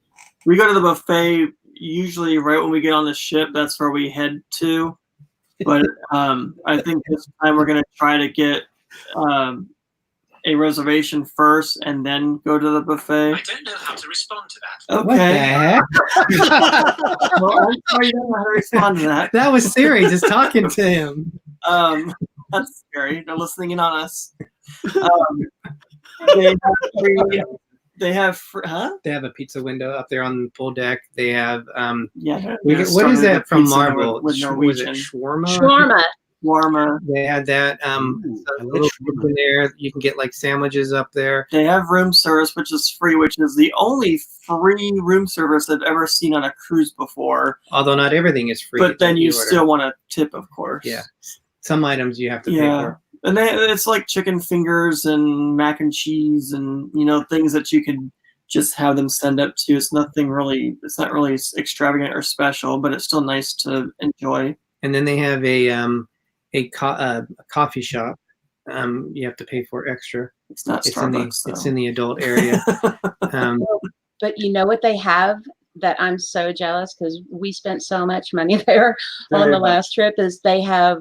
we go to the buffet usually right when we get on the ship. That's where we head to. But I think this time we're gonna try to get a reservation first and then go to the buffet. I don't know how to respond to that. Okay. What the heck? Well, I'm sorry you don't know how to respond to that. That was Siri just talking to him. That's scary. They're listening in on us. They have They have a pizza window up there on the pool deck. They have yeah. what is that from Marvel? With Was it Norwegian shawarma? Shawarma. warmer. They had that. I a like little shawarma. in there. You can get like sandwiches up there. They have room service, which is free, which is the only free room service I've ever seen on a cruise before. Although not everything is free. But then that you order. still want to tip, of course. Yeah. Some items you have to pay Yeah. for. And it's like chicken fingers and mac and cheese and, things that you could just have them send up to. It's not really extravagant or special, but it's still nice to enjoy. And then they have a coffee shop. You have to pay for extra. It's not It's Starbucks. it's in the adult area. But you know what they have that I'm so jealous, because we spent so much money there on Very the much. last trip, is they have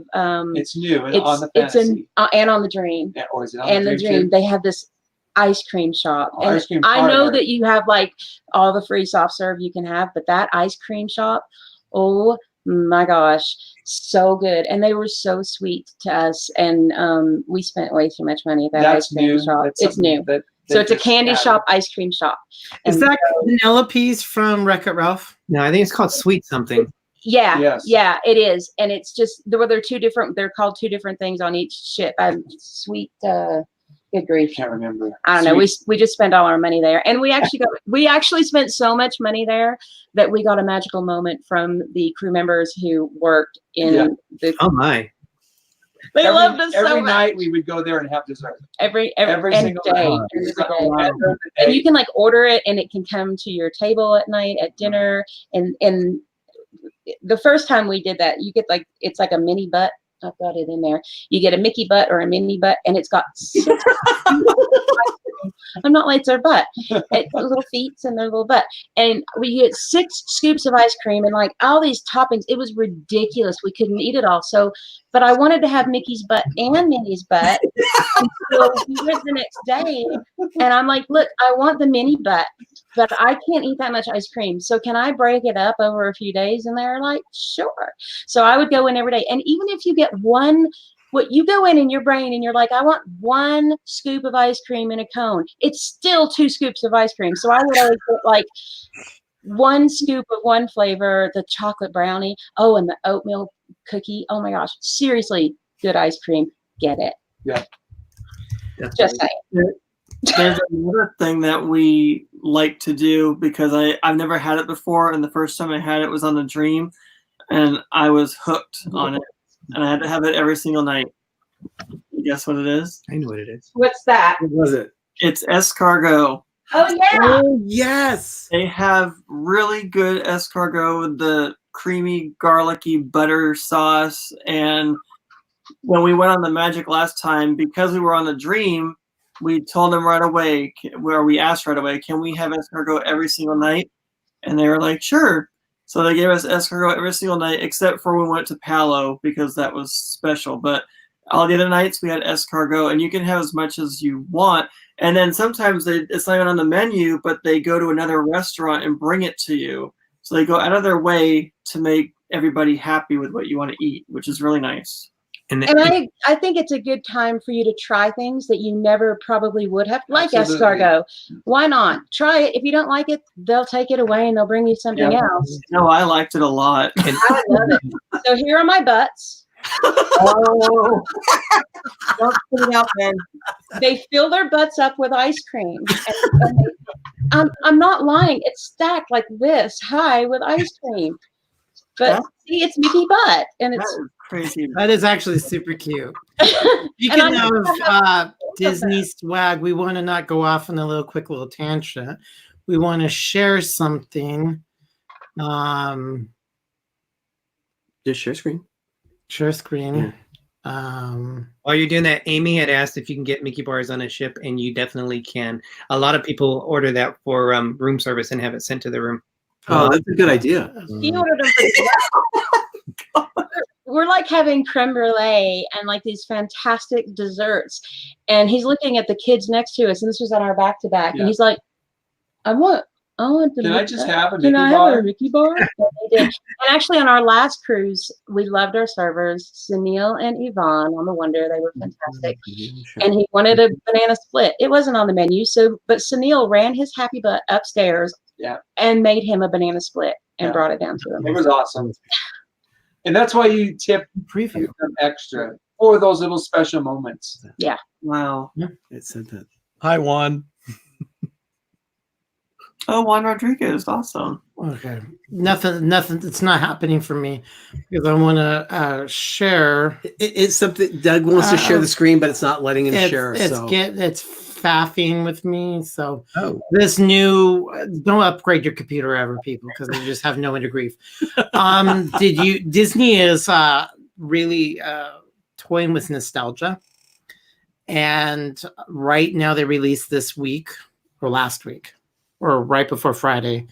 It's new and it's on the it's fantasy. and on the Dream. Yeah, or is it on And the the Dream Dream, too? they have this ice cream shop. Oh, And ice cream I know parlor. that you have like all the free soft serve you can have, but that ice cream shop, oh my gosh, so good. And they were so sweet to us. And we spent way too much money at that That's ice cream new. shop. That's It's something new. that So they it's a just candy added. shop, ice cream shop. Is And that Penelope's from Wreck-It Ralph? No, I think it's called sweet something. yeah, Yes. yeah, it is. And it's just they're called two different things on each ship. Sweet good grief. Can't remember. I don't know. Sweet. We just spent all our money there, and we actually spent so much money there that we got a magical moment from the crew members who worked in Yeah. the. Oh my. They Every- loved us so Every much. night we would go there and have dessert. Every Every and single day. night. Every day. Every And day. you can like order it, and it can come to your table at night at dinner. And the first time we did that, you get like it's like a mini butt. I've got it in there. You get a Mickey butt or a mini butt, and it's got 6 I'm not like their butt. It's little feet and their little butt. And we get 6 scoops of ice cream and like all these toppings. It was ridiculous. We couldn't eat it all. So, but I wanted to have Mickey's butt and Minnie's butt. And so we went the next day, and I'm like, look, I want the mini butt, but I can't eat that much ice cream. So can I break it up over a few days? And they're like, sure. So I would go in every day. And even if you get what you go in your brain and you're like, I want 1 scoop of ice cream in a cone, it's still 2 scoops of ice cream. So I would always put like 1 scoop of one flavor, the chocolate brownie, and the oatmeal cookie. Oh my gosh, seriously, good ice cream. Get it. Yeah. Just saying. There's another thing that we like to do because I've never had it before, and the first time I had it was on the Dream. and I was hooked on it, and I had to have it every single night. Guess what it is? I know what it is. What's that? What was it? It's escargot. Oh yeah. Oh, yes. They have really good escargot with the creamy, garlicky butter sauce. And when we went on the Magic last time, because we were on the Dream, we told them right away, where we asked right away, can we have escargot every single night? And they were like, sure. So they gave us escargot every single night, except for when we went to Palo, because that was special. But all the other nights we had escargot, and you can have as much as you want. And then sometimes it's not even on the menu, but they go to another restaurant and bring it to you. So they go out of their way to make everybody happy with what you want to eat, which is really nice. And I think it's a good time for you to try things that you never probably would have, like Absolutely. escargot. Why not? Try it. If you don't like it, they'll take it away and they'll bring you something else. No, I liked it a lot. I love it. So here are my butts. Oh, don't put it out, man. They fill their butts up with ice cream. I'm not lying. It's stacked like this high with ice cream. But see, it's Mickey Butt, and That it's is crazy. That is actually super cute. Speaking And of Disney swag, we want to not go off on a quick little tangent. We want to share something. Just share screen. Share screen. While you're doing that, Amy had asked if you can get Mickey bars on a ship, and you definitely can. A lot of people order that for room service and have it sent to their room. Oh, that's a good idea. He ordered them for we're like having creme brulee and like these fantastic desserts. And he's looking at the kids next to us, and this was on our back to back. And he's like, I want the Can I just have a Can Mickey I bar? have a Mickey bar? And they did. And actually on our last cruise, we loved our servers, Sunil and Yvonne on the Wonder. They were fantastic. And he wanted a banana split. It wasn't on the menu, but Sunil ran his happy butt upstairs and made him a banana split and brought it down to him. It was awesome. And that's why you tip Preview. them extra for those little special moments. Yeah. Wow. It said that. Hi, Juan. Oh, Juan Rodriguez, awesome. Okay. Nothing. It's not happening for me because I want to share. It's something Doug wants to share the screen, but it's not letting him share. It's faffing with me. So this new don't upgrade your computer ever, people, because they just have no end of grief. Disney is really toying with nostalgia, and right now they released this week or last week or right before Friday,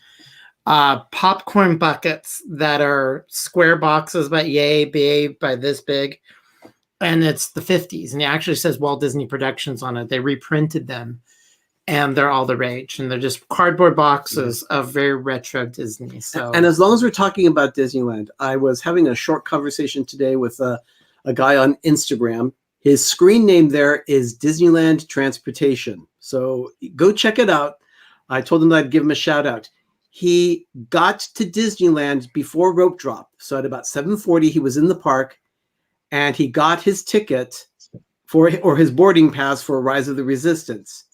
popcorn buckets that are square boxes, about yay big, by this big. And it's the 50s. And it actually says Walt Disney Productions on it. They reprinted them. And they're all the rage. And they're just cardboard boxes of very retro Disney. So, and as long as we're talking about Disneyland, I was having a short conversation today with a guy on Instagram. His screen name there is Disneyland Transportation. So go check it out. I told him that I'd give him a shout out. He got to Disneyland before rope drop. So at about 7:40, he was in the park, and he got his ticket or his boarding pass for Rise of the Resistance.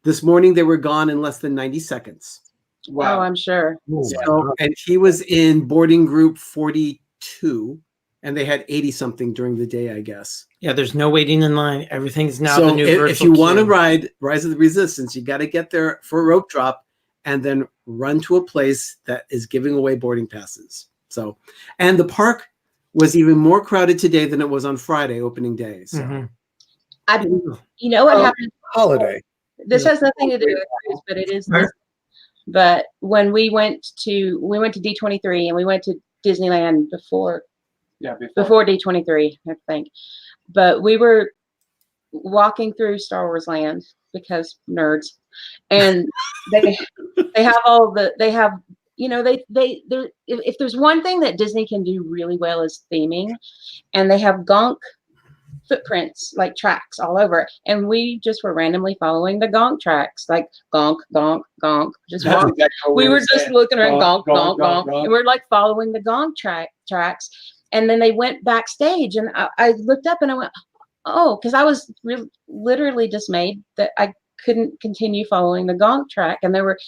This morning, they were gone in less than 90 seconds. Wow, I'm sure. So, and he was in boarding group 42, and they had 80 something during the day, I guess. yeah, there's no waiting in line. Everything's now So the new if you virtual want to queue. ride Rise of the Resistance, you got to get there for a rope drop and then run to a place that is giving away boarding passes. So, and the park was even more crowded today than it was on Friday, opening day. So. You know what happened? Holiday. This has nothing to do with cruise, but it is. But when we went to D23 and we went to Disneyland before D23, I think. But we were walking through Star Wars Land because nerds, and they have if there's one thing that Disney can do really well is theming, and they have gonk footprints, like tracks all over, and we just were randomly following the gonk tracks, like gonk gonk gonk, just walk. We were just looking around, gonk gonk gonk, and we're like following the gonk tracks. And then they went backstage, and I looked up and I went, oh, because I was literally dismayed that I couldn't continue following the gonk track, and there were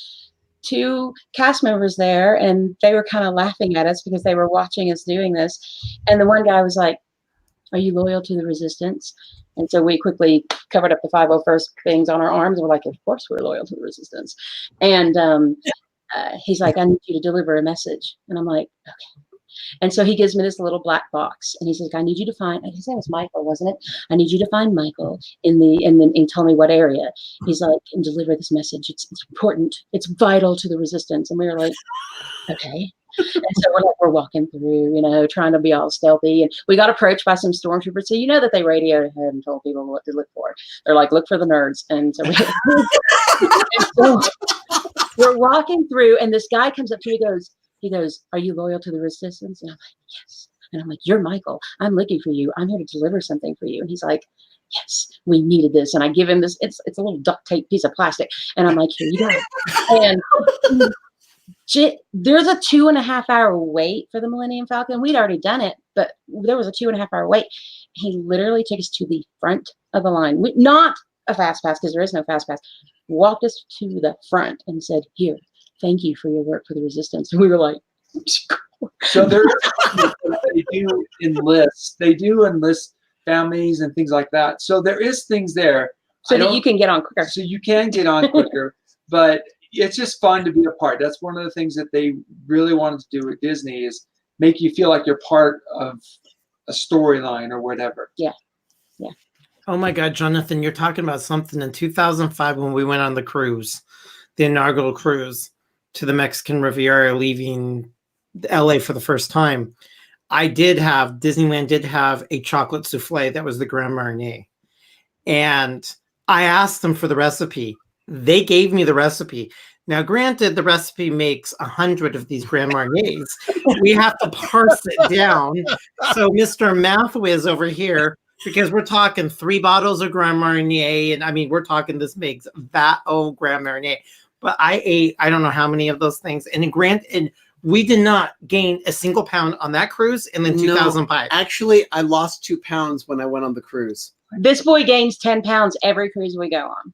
two cast members there, and they were kind of laughing at us because they were watching us doing this. And the one guy was like, "Are you loyal to the resistance?" And so we quickly covered up the 501st things on our arms. We're like, "Of course we're loyal to the resistance." And he's like, "I need you to deliver a message." And I'm like, "Okay." And so he gives me this little black box, and he's like, "I need you to find." His name was Michael, wasn't it? "I need you to find Michael and then tell me what area." He's like, "And deliver this message. It's important. It's vital to the resistance." And we were like, "Okay." And so we're walking through, trying to be all stealthy, and we got approached by some stormtroopers. So you know that they radioed ahead and told people what to look for. They're like, "Look for the nerds." And so, we're walking through, and this guy comes up to me. He goes, "Are you loyal to the resistance?" And I'm like, "Yes." And I'm like, "You're Michael. I'm looking for you. I'm here to deliver something for you." And he's like, "Yes, we needed this." And I give him this. It's a little duct tape piece of plastic, and I'm like, "Here you go." And there's a 2.5 hour wait for the Millennium Falcon. We'd already done it, but there was a 2.5 hour wait. He literally took us to the front of the line. Not a fast pass, because there is no fast pass. Walked us to the front and said, "Here, thank you for your work for the resistance." And we were like, So they do enlist families and things like that. So there is things there. So that you can get on quicker. So you can get on quicker, but it's just fun to be a part. That's one of the things that they really wanted to do with Disney, is make you feel like you're part of a storyline or whatever. Yeah. Oh my God, Jonathan, you're talking about something in 2005 when we went on the cruise, the inaugural cruise to the Mexican Riviera, leaving LA for the first time. Disneyland did have a chocolate souffle that was the Grand Marnier. And I asked them for the recipe. They gave me the recipe. Now, granted, the recipe makes 100 of these Grand Marniers. We have to parse it down. So Mr. Mathwiz over here, because we're talking 3 bottles of Grand Marnier, and I mean, we're talking this makes that old Grand Marnier. But I ate, I don't know how many of those things. And we did not gain a single pound on that cruise in 2005. Actually, I lost 2 pounds when I went on the cruise. This boy gains 10 pounds every cruise we go on.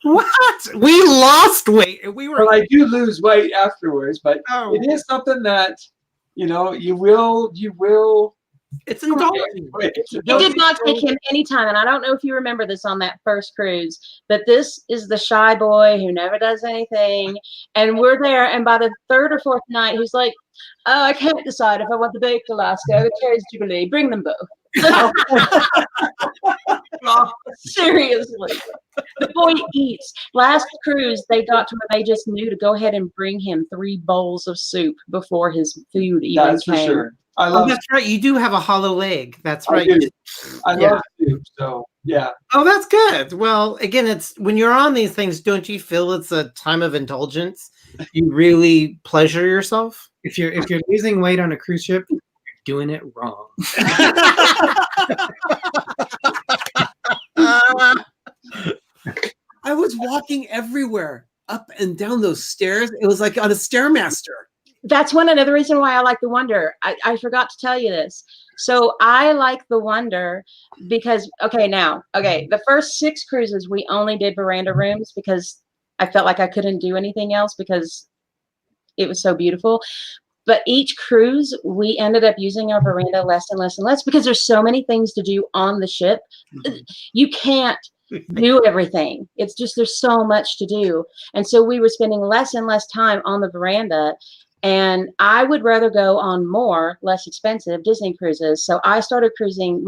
What? We lost weight. Well, I do lose weight afterwards, but it is something that, you will. It's indulgent. It did not take him any time, and I don't know if you remember this on that first cruise, but this is the shy boy who never does anything, and we're there, and by the 3rd or 4th night, he's like, "Oh, I can't decide if I want the baked Alaska or the cherries Jubilee. Bring them both." Seriously, the boy eats. Last cruise, they got to where they just knew to go ahead and bring him 3 bowls of soup before his food even That's came. for sure. That's right. You do have a hollow leg. That's right. I love soup, so yeah. Oh, that's good. Well, again, it's when you're on these things, don't you feel it's a time of indulgence? You really pleasure yourself. If you're losing weight on a cruise ship, you're doing it wrong. I was walking everywhere, up and down those stairs. It was like on a Stairmaster. That's another reason why I like the Wonder. I forgot to tell you this. So I like the Wonder because, the first 6 cruises, we only did veranda rooms because I felt like I couldn't do anything else because it was so beautiful. But each cruise, we ended up using our veranda less and less and less because there's so many things to do on the ship. You can't do everything. It's just, there's so much to do. And so we were spending less and less time on the veranda. And I would rather go on more, less expensive Disney cruises. So we started cruising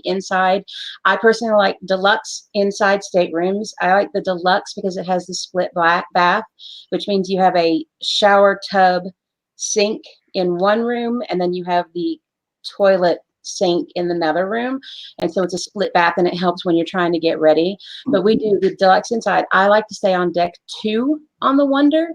inside. I personally like deluxe inside staterooms. I like the deluxe because it has the split bath, which means you have a shower tub sink in one room, and then you have the toilet sink in another room. And so it's a split bath, and it helps when you're trying to get ready. But we do the deluxe inside. I like to stay on deck 2 on the Wonder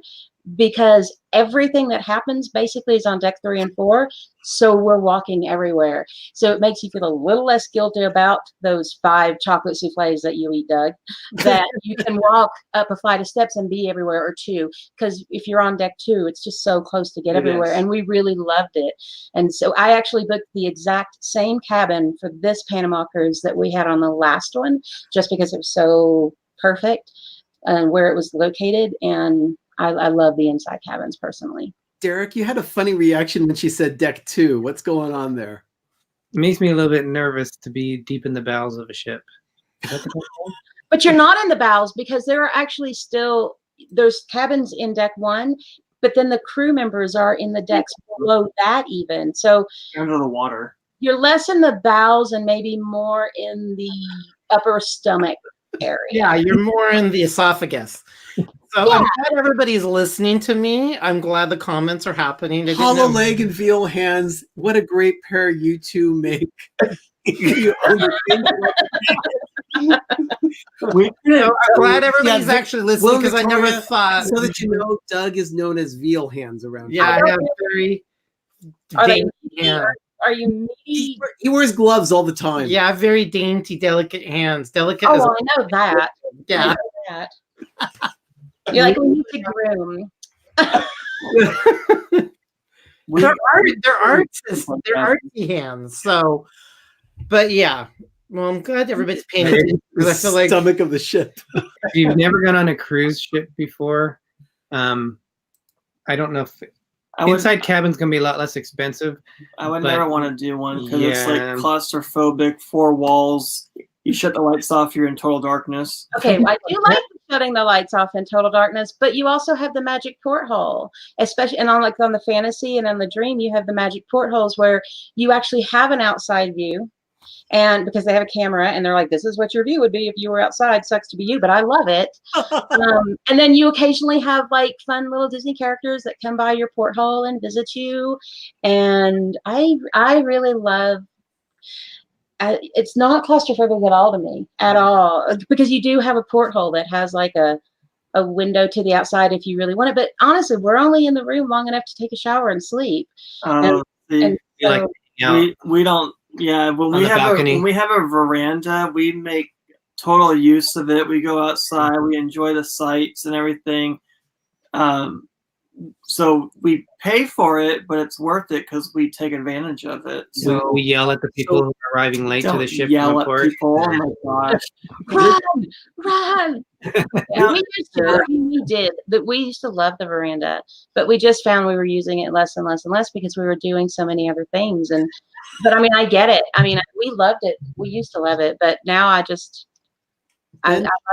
because everything that happens basically is on deck 3 and 4. So we're walking everywhere. So it makes you feel a little less guilty about those 5 chocolate souffles that you eat, Doug, that you can walk up a flight of steps and be everywhere, or 2. Because if you're on deck 2, it's just so close to get everywhere. And we really loved it. And so I actually booked the exact same cabin for this Panama cruise that we had on the last one, just because it was so perfect. where it was located, and I love the inside cabins personally. Derick, you had a funny reaction when she said deck 2. What's going on there? It makes me a little bit nervous to be deep in the bowels of a ship. But you're not in the bowels, because there are actually still, there's cabins in deck 1, but then the crew members are in the decks below that even. So Under the water. you're less in the bowels and maybe more in the upper stomach area. Yeah, you're more in the esophagus. So Yeah. I'm glad everybody's listening to me. I'm glad the comments are happening. I didn't Hollow know- leg and veal hands. What a great pair you two make. You understand We So I'm glad everybody's Yeah, actually listening, because I never Victoria, thought. so that you know, Doug is known as veal hands around Yeah, here. I have very Are they dainty meaty? hands. Are you meaty? He wears gloves all the time. Yeah, I have very dainty, delicate hands. Delicate Oh, as well, I know that. yeah. I know that. You're like, we need to groom. They're artsy hands. So, but yeah. Well, I'm glad everybody's paying attention, because I feel like stomach of the ship. If you've never gone on a cruise ship before, I don't know if I would, inside cabin's gonna be a lot less expensive. I would but- never want to do one because it's like Yeah. claustrophobic, 4 walls. You shut the lights off, you're in total darkness. Okay, I do like shutting the lights off in total darkness, but you also have the magic porthole, especially, and on the fantasy and on the dream, you have the magic portholes where you actually have an outside view, and because they have a camera and they're like, this is what your view would be if you were outside. Sucks to be you, but I love it. And then you occasionally have like fun little Disney characters that come by your porthole and visit you, and I really love. It's not claustrophobic at all to me, at all, because you do have a porthole that has like a window to the outside if you really want it. But honestly, we're only in the room long enough to take a shower and sleep. See, And You like so, hanging out. we don't. Yeah, when On we the have balcony? when we have a veranda, we make total use of it. We go outside, we enjoy the sights and everything. So we pay for it, but it's worth it because we take advantage of it. So we yell at the people who are arriving late to don't the ship. yell on at board. people. Oh my gosh! run! Yeah, we used to. I mean, we did, but we used to love the veranda. But we just found we were using it less and less and less because we were doing so many other things. But I mean, I get it. I mean, we loved it. We used to love it, but now I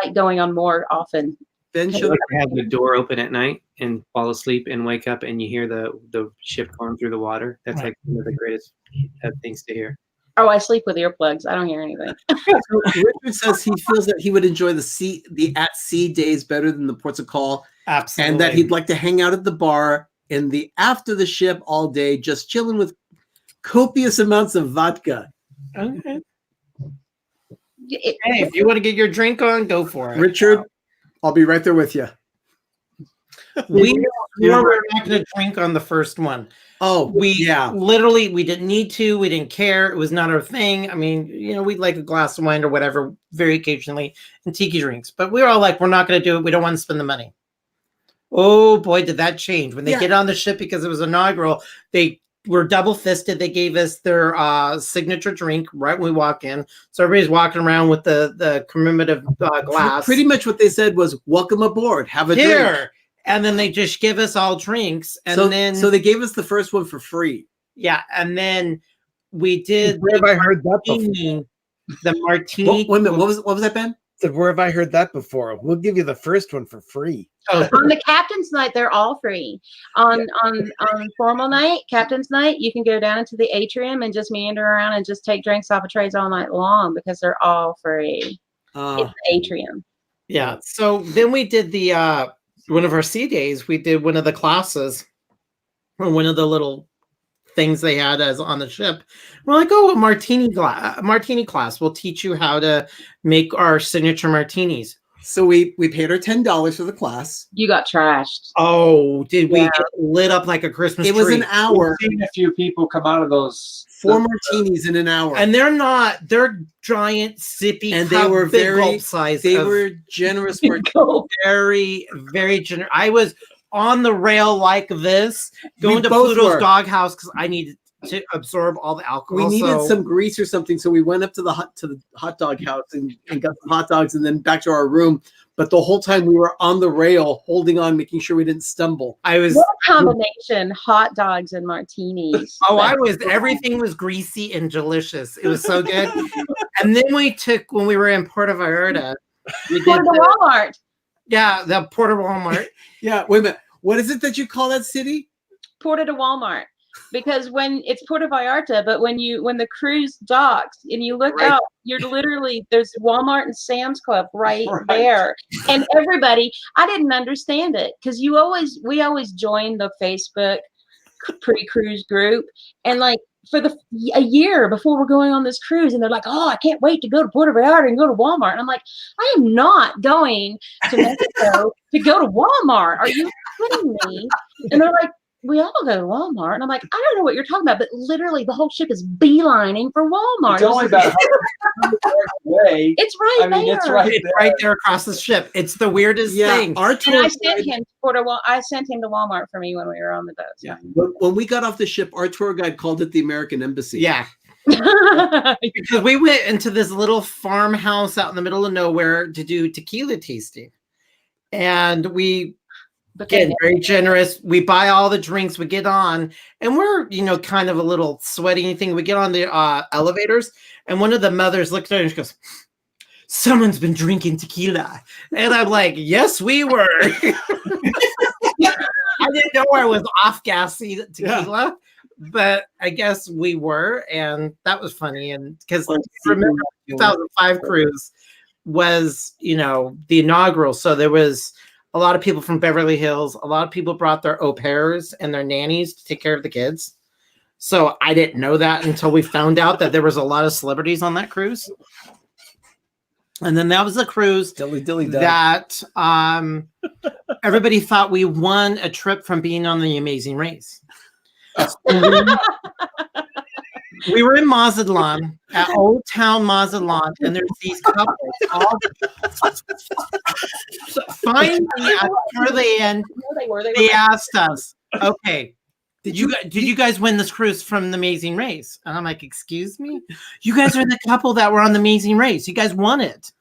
like going on more often. Ben I showed like to have the door open at night and fall asleep and wake up and you hear the ship going through the water. That's like one of the greatest things to hear. Oh, I sleep with earplugs. I don't hear anything. Richard says he feels that he would enjoy the at sea days better than the ports of call, absolutely. and that he'd like to hang out at the bar in the after the ship all day, just chilling with copious amounts of vodka. Okay. Hey, if you want to get your drink on, go for it. Richard, I'll be right there with you. We were not going to drink on the first one. Oh, We yeah. literally, we didn't need to. We didn't care. It was not our thing. I mean, we'd like a glass of wine or whatever, very occasionally, and tiki drinks. But we were all like, we're not going to do it. We don't want to spend the money. Oh boy, did that change when they get on the ship, because it was inaugural. They were double fisted. They gave us their signature drink right when we walk in. So everybody's walking around with the commemorative glass. Pretty much what they said was, "Welcome aboard. Have a drink." And then they just give us all drinks. And so they gave us the first one for free. Yeah, and then we did. Where have I heard that before? The martini. Wait a minute. What was that, Ben? Said, where have I heard that before? We'll give you the first one for free. Oh, On the captain's night, they're all free. On formal night, captain's night, you can go down into the atrium and just meander around and just take drinks off of trays all night long because they're all free. It's the atrium. yeah. So then we did the one of our sea days. We did one of the classes, or one of the little things they had as on the ship. We're like, oh, a martini class. We'll teach you how to make our signature martinis. So we paid our $10 for the class. You got trashed. Oh, did we get lit up like a Christmas It tree? was an hour. We've seen a few people come out of those. 4 martinis in an hour. And they're giant sippy, And they were big very- gulp size. They were generous. very, very generous. I was on the rail like this, going to both Pluto's were. doghouse because I needed to absorb all the alcohol. We needed so- some grease or something, so we went up to the hot dog house and got some hot dogs, and then back to our room. but the whole time we were on the rail, holding on, making sure we didn't stumble. I was. What a combination, hot dogs and martinis. Oh, I was. Everything was greasy and delicious. It was so good. And then when we were in Puerto Vallarta, we Go did to Walmart. the Puerto Walmart. Yeah, wait a minute. What is it that you call that city? Porta to Walmart, because when it's Puerto Vallarta, but when the cruise docks and you look Right. out, you're literally there's Walmart and Sam's Club right Right. there, and everybody. I didn't understand it because we always joined the Facebook pre-cruise group, and like for a year before we're going on this cruise, and they're like, "Oh, I can't wait to go to Puerto Vallarta and go to Walmart." And I'm like, "I am not going to Mexico to go to Walmart. Are you kidding me?" And they're like, "We all go to Walmart." And I'm like, "I don't know what you're talking about," but literally the whole ship is beelining for Walmart. It's only about 100 away. It's right I mean, there. it's right It's there. right there across the ship. It's the weirdest thing. Our And tour I sent him to I sent him to Walmart for me when we were on the boat. Yeah. When we got off the ship, our tour guide called it the American Embassy. Yeah. Because we went into this little farmhouse out in the middle of nowhere to do tequila tasting. And we, again, very generous. We buy all the drinks, we get on, and we're, kind of a little sweaty anything. We get on the elevators, and one of the mothers looked at her and she goes, "Someone's been drinking tequila." And I'm like, "Yes, we were." I didn't know I was off gassy tequila, but I guess we were, and that was funny. And because remember, 2005 cruise was, the inaugural, so there was a lot of people from Beverly Hills. A lot of people brought their au pairs and their nannies to take care of the kids. So I didn't know that until we found out that there was a lot of celebrities on that cruise. And then that was the cruise that everybody thought we won a trip from being on the Amazing Race. We were in Mazatlan, at Old Town Mazatlan, and there's these couples. Finally, after the end, they asked us, "Okay, did you guys win this cruise from the Amazing Race?" And I'm like, "Excuse me? You guys are the couple that were on the Amazing Race. You guys won it."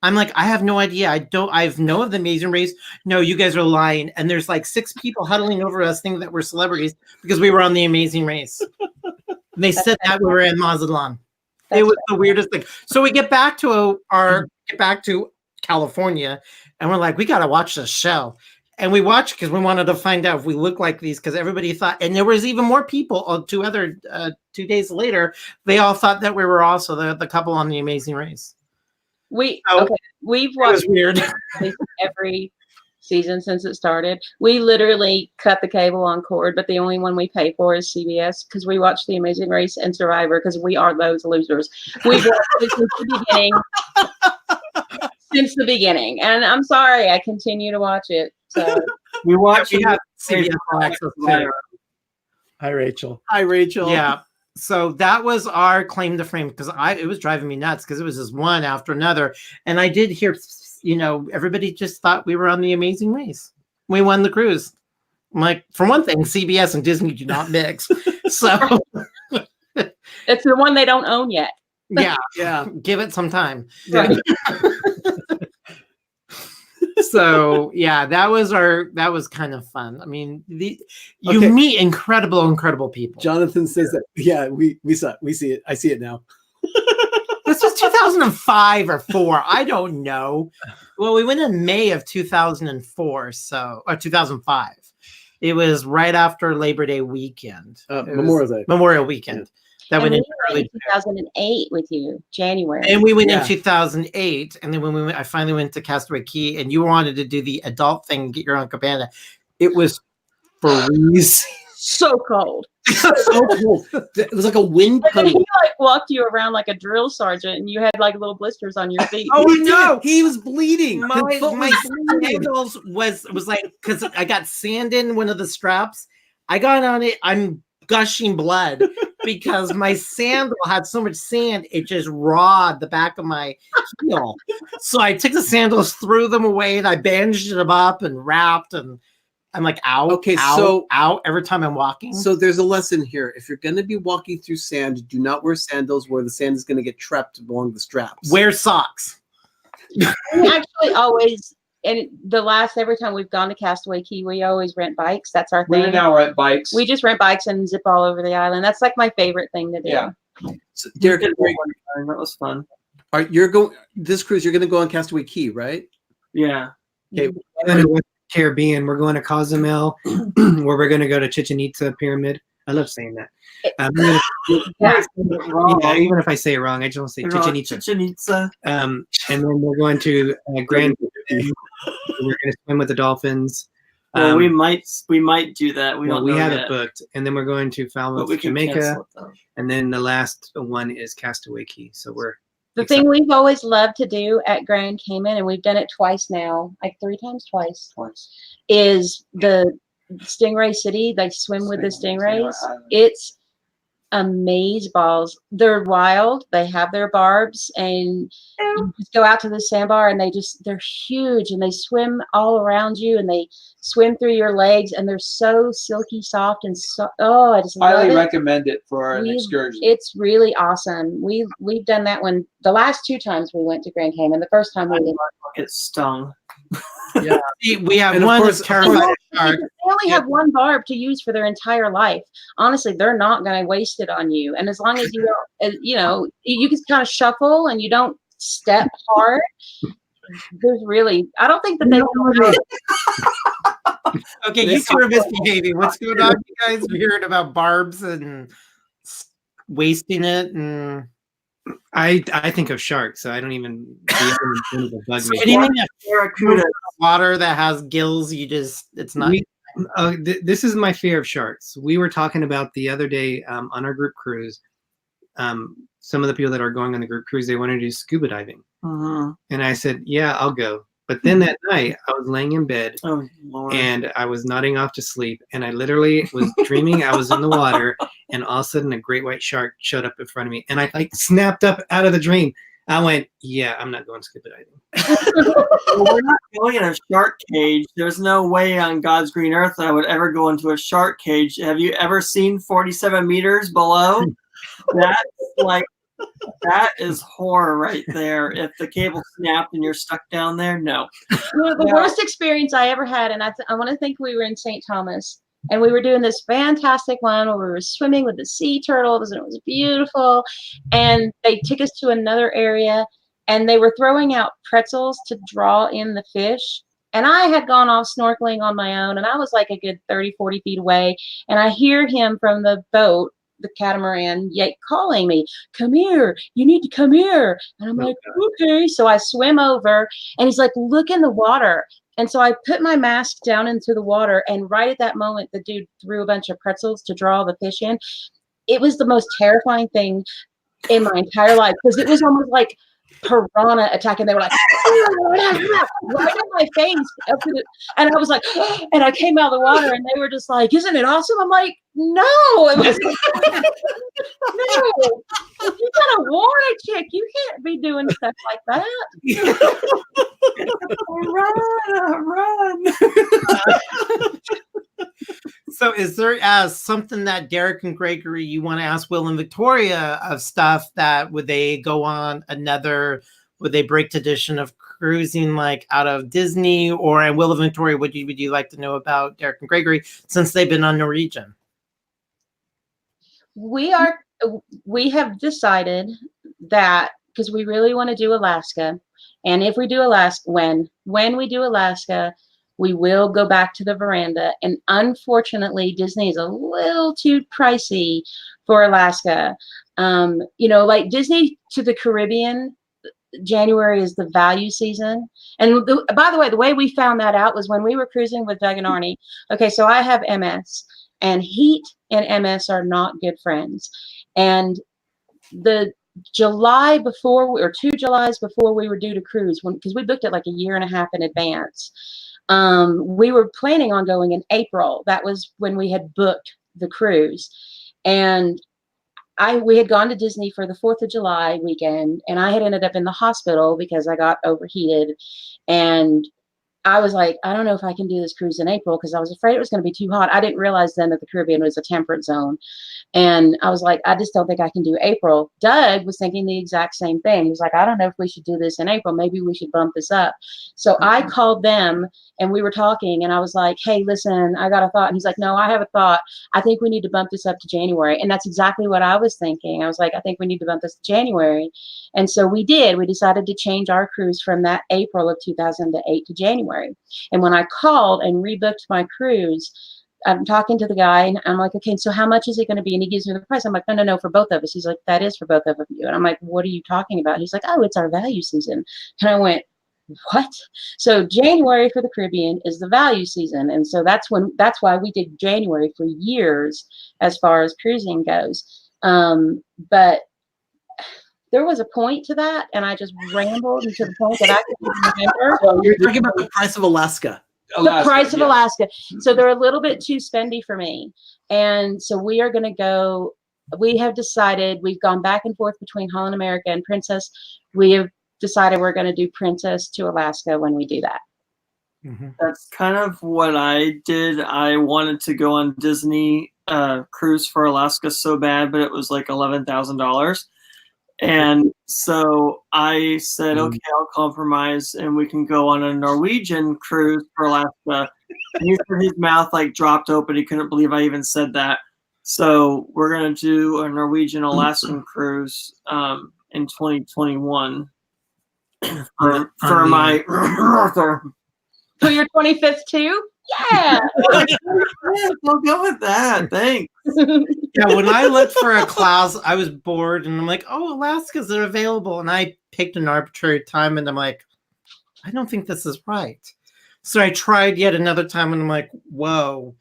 I'm like, "I have no idea. I've know of the Amazing Race. No, you guys are lying." And there's like 6 people huddling over us thinking that we're celebrities because we were on the Amazing Race. And they said that we were in Mazatlan. It was the weirdest thing. So we get back to California, and we're like, "We got to watch this show." And we watched because we wanted to find out if we look like these, because everybody thought, and there was even more people 2 days later, they all thought that we were also the couple on the Amazing Race. We've It watched was weird. every season since it started. We literally cut the cable on cord, but the only one we pay for is CBS, because we watch The Amazing Race and Survivor because we are those losers. We've watched it since the beginning. Since the beginning. And I'm sorry, I continue to watch it. So We watch We have CBS All Access too. Hi, Rachel. Hi, Rachel. Yeah. So that was our claim to fame, because it was driving me nuts because it was just one after another. And I did hear, everybody just thought we were on the Amazing Race. We won the cruise. I'm like, for one thing, CBS and Disney do not mix. So it's the one they don't own yet. yeah, give it some time. Right. So yeah, that was kind of fun. I mean, you Okay. meet incredible people. Jonathan says that. Yeah, we see it. I see it now. This was 2005 or 4. I don't know. Well, we went in May of 2004, or 2005. It was right after Labor Day weekend. It was Memorial Weekend. That And went we in went early. in 2008 with you, January. And we went Yeah. in 2008, and then when I finally went to Castaway Key, and you wanted to do the adult thing, get your own cabana. It was freezing. So cold. So cool. It was like a wind And then he tunnel. like walked you around like a drill sergeant, and you had like little blisters on your feet. Oh, no. He was bleeding. My His foot was bleeding. sandals was like, because I got sand in one of the straps. I got on it. I'm gushing blood because my sandal had so much sand, it just rawed the back of my heel. So I took the sandals, threw them away, and I bandaged them up and wrapped, and I'm like, ow, Okay, ow, so- ow, every time I'm walking. So there's a lesson here. If you're going to be walking through sand, do not wear sandals where the sand is going to get trapped along the straps. Wear socks. We actually always, and every time we've gone to Castaway Key, we always rent bikes. That's our thing. We now rent bikes. We just rent bikes and zip all over the island. That's like my favorite thing to do. Yeah. So, Derick, That was fun. this cruise, you're going to go on Castaway Key, right? Yeah. Okay. We're going to the Caribbean. We're going to Cozumel, where we're going to go to Chichen Itza Pyramid. I love saying that. Even if I say it wrong, I just want to say Chichen Itza. Chichen Itza. And then we're going to Grand. We're going to swim with the dolphins. Well, we might do that. We don't know have yet. it booked, and then we're going to Falmouth, Jamaica, and then the last one is Castaway Key. So we're the thing we've always loved to do at Grand Cayman, and we've done it twice now, like 3 times twice, is the Stingray City. They swim with the stingrays. It's amazeballs. They're wild. They have their barbs, and you just go out to the sandbar, and they're huge, and they swim all around you, and they swim through your legs, and they're so silky soft and so. Oh, I just highly recommend it for an excursion. It's really awesome. We've done that one the last 2 times we went to Grand Cayman. The first time we didn't get stung. Yeah, we have one that's terrified shark. They only have one barb to use for their entire life. Honestly, they're not going to waste it on you. And as long as you don't, you can kind of shuffle and you don't step hard. I don't think that they. Okay, you two are misbehaving. What's going on, you guys? We heard about barbs and wasting it, and I think of sharks, so I don't even. Anything that water that has gills, it's not. This is my fear of sharks. We were talking about the other day on our group cruise. Some of the people that are going on the group cruise, they want to do scuba diving, and I said, "Yeah, I'll go." But then that night, I was laying in bed, and I was nodding off to sleep, and I literally was dreaming I was in the water, and all of a sudden, a great white shark showed up in front of me, and I snapped up out of the dream. I went, "Yeah, I'm not going scuba diving." Well, we're not going in a shark cage. There's no way on God's green earth that I would ever go into a shark cage. Have you ever seen 47 meters below? That is horror right there. If the cable snapped and you're stuck down there, no. Well, the worst experience I ever had, and I want to think we were in St. Thomas, and we were doing this fantastic one where we were swimming with the sea turtles, and it was beautiful. And they took us to another area, and they were throwing out pretzels to draw in the fish. And I had gone off snorkeling on my own, and I was like a good 30, 40 feet away, and I hear him from the boat, the catamaran, calling me, "Come here, you need to come here." And I'm like, okay. So I swim over, and he's like, "Look in the water." And so I put my mask down into the water, and right at that moment, the dude threw a bunch of pretzels to draw the fish in. It was the most terrifying thing in my entire life, because it was almost like piranha attack, and they were like right in my face, and I was like, and I came out of the water, and they were just like, "Isn't it awesome?" I'm like, "No, it was no. If you gotta warn a chick, you can't be doing stuff like that." Run. So is there something that Derick and Greggory you want to ask Will and Victoria of stuff that would they go on would they break tradition of cruising like out of Disney, or and Will and Victoria, would you like to know about Derick and Greggory since they've been on Norwegian? We have decided that because we really want to do Alaska, and if we do Alaska, when we do Alaska, we will go back to the veranda. And unfortunately, Disney is a little too pricey for Alaska. Like Disney to the Caribbean, January is the value season. And by the way, the way we found that out was when we were cruising with Doug and Arnie. Okay, so I have MS, and heat and MS are not good friends. And the July before, or 2 Julys before we were due to cruise, because we booked it like a year and a half in advance, we were planning on going in April. That was when we had booked the cruise. And we had gone to Disney for the 4th of July weekend, and I had ended up in the hospital because I got overheated. And I was like, I don't know if I can do this cruise in April because I was afraid it was going to be too hot. I didn't realize then that the Caribbean was a temperate zone. And I was like, I just don't think I can do April. Doug was thinking the exact same thing. He was like, I don't know if we should do this in April. Maybe we should bump this up. So I called them and we were talking and I was like, hey, listen, I got a thought. And he's like, no, I have a thought. I think we need to bump this up to January. And that's exactly what I was thinking. I was like, I think we need to bump this to January. And so we did. We decided to change our cruise from that April of 2008 to January. And when I called and rebooked my cruise, I'm talking to the guy and I'm like, okay, so how much is it going to be? And he gives me the price. I'm like, no, for both of us. He's like, that is for both of you. And I'm like, what are you talking about? He's like, oh, it's our value season. And I went, what? So January for the Caribbean is the value season. And so that's why we did January for years as far as cruising goes. But there was a point to that, and I just rambled to the point that I couldn't remember. So you're talking about the price of Alaska. The price of Alaska. So they're a little bit too spendy for me. And so we are going to go, we have decided, we've gone back and forth between Holland America and Princess. We have decided we're going to do Princess to Alaska when we do that. Mm-hmm. That's kind of what I did. I wanted to go on Disney cruise for Alaska so bad, but it was like $11,000. And so I said, okay, I'll compromise and we can go on a Norwegian cruise for Alaska. And he said his mouth like dropped open. He couldn't believe I even said that. So we're going to do a Norwegian Alaskan cruise in 2021 for my For your 25th too? Yeah. We'll go with that. Thanks. Yeah, when I looked for a class, I was bored and I'm like, oh, Alaska's available. And I picked an arbitrary time and I'm like, I don't think this is right. So I tried yet another time and I'm like, whoa.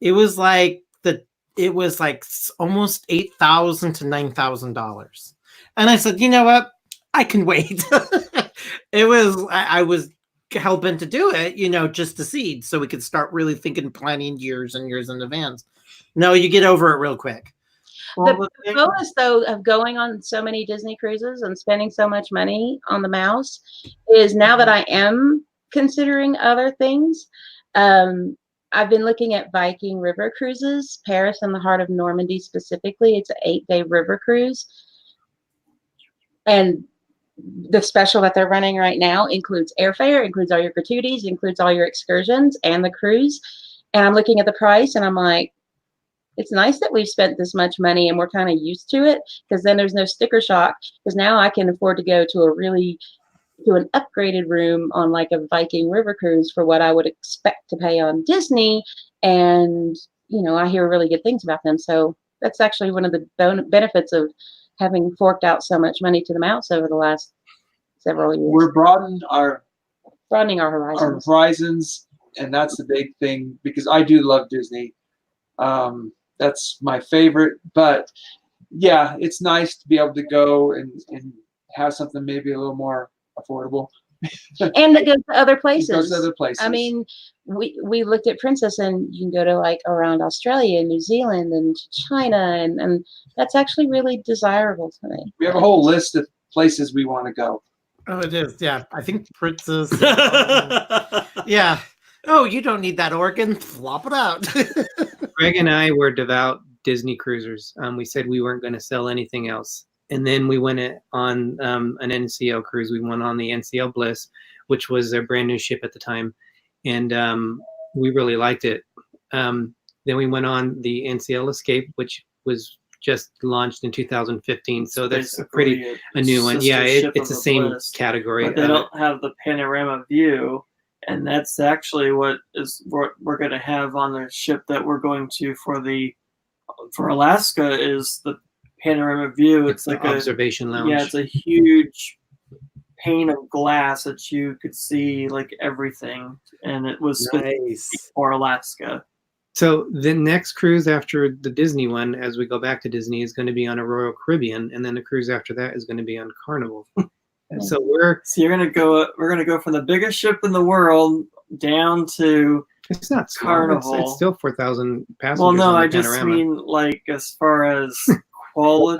It was like almost $8,000 to $9,000. And I said, you know what? I can wait. I was hell-bent to do it, just to see, so we could start really thinking, planning years and years in advance. No, you get over it real quick. The bonus, though, of going on so many Disney cruises and spending so much money on the mouse is now that I am considering other things, I've been looking at Viking river cruises, Paris and the heart of Normandy specifically. It's an 8-day river cruise. And the special that they're running right now includes airfare, includes all your gratuities, includes all your excursions and the cruise. And I'm looking at the price and I'm like, it's nice that we've spent this much money and we're kind of used to it, because then there's no sticker shock, because now I can afford to go to an upgraded room on like a Viking river cruise for what I would expect to pay on Disney. And, I hear really good things about them. So that's actually one of the benefits of having forked out so much money to the mouse over the last several years. We're broadening our horizons. And that's the big thing, because I do love Disney. That's my favorite. But yeah, it's nice to be able to go and have something maybe a little more affordable. And that goes to other places. It goes to other places. I mean, we looked at Princess, and you can go to like around Australia, New Zealand, and China, and that's actually really desirable to me. We have a whole list of places we want to go. Oh, it is. Yeah, I think Princess. Yeah. Oh, you don't need that organ. Flop it out. Greg and I were devout Disney cruisers. We said we weren't going to sell anything else. And then we went on an NCL cruise. We went on the NCL Bliss, which was their brand new ship at the time. And we really liked it. Then we went on the NCL Escape, which was just launched in 2015. So that's a new one. Yeah, it's the same category. But they don't have the panorama view. And that's actually what we're going to have on the ship that we're going to for Alaska is the panorama view. It's like an observation lounge. Yeah, it's a huge pane of glass that you could see like everything, and it was nice for Alaska. So the next cruise after the Disney one, as we go back to Disney, is going to be on a Royal Caribbean, and then the cruise after that is going to be on Carnival. And so we're gonna go from the biggest ship in the world down to it's not Carnival. It's still 4,000 passengers. Well, no, on the I just Panorama. mean like as far as quality.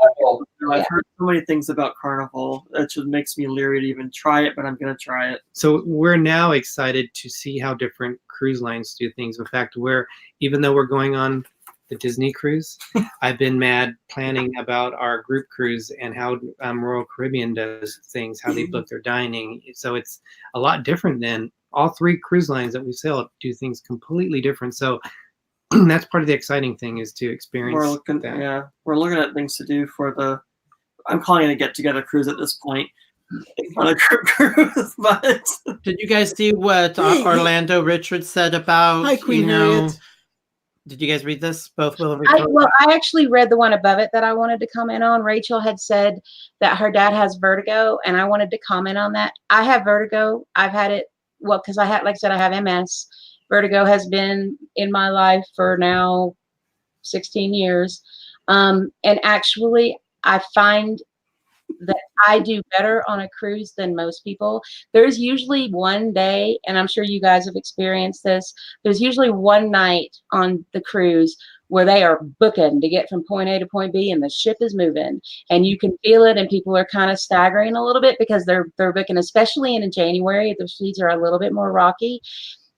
I've heard so many things about Carnival. That just makes me leery to even try it, but I'm going to try it. So we're now excited to see how different cruise lines do things. In fact, even though we're going on the Disney cruise, I've been mad planning about our group cruise and how Royal Caribbean does things, how they book their dining. So it's a lot different than all 3 cruise lines that we sail do things completely different. So that's part of the exciting thing is to experience that. We're looking at things to do for I'm calling it a get-together cruise at this point. It's not a group cruise, but... Did you guys see what Orlando Richards said about, Hi, Queen Harriet. Did you guys read this? Both Will and Victoria? Well, I actually read the one above it that I wanted to comment on. Rachel had said that her dad has vertigo, and I wanted to comment on that. I have vertigo. I've had it, well, because like I said, I have MS. Vertigo has been in my life for now 16 years. And actually, I find that I do better on a cruise than most people. There's usually one day, and I'm sure you guys have experienced this, there's usually one night on the cruise where they are booking to get from point A to point B and the ship is moving and you can feel it and people are kind of staggering a little bit because they're booking, especially in January, the seas are a little bit more rocky.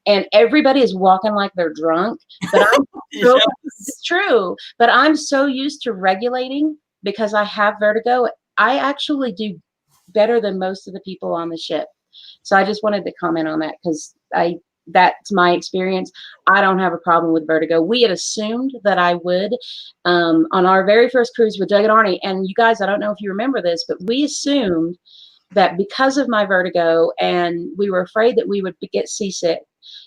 And everybody is walking like they're drunk. But it's true. But I'm so used to regulating because I have vertigo. I actually do better than most of the people on the ship. So I just wanted to comment on that because that's my experience. I don't have a problem with vertigo. We had assumed that I would on our very first cruise with Doug and Arnie. And you guys, I don't know if you remember this, but we assumed that because of my vertigo and we were afraid that we would get seasick.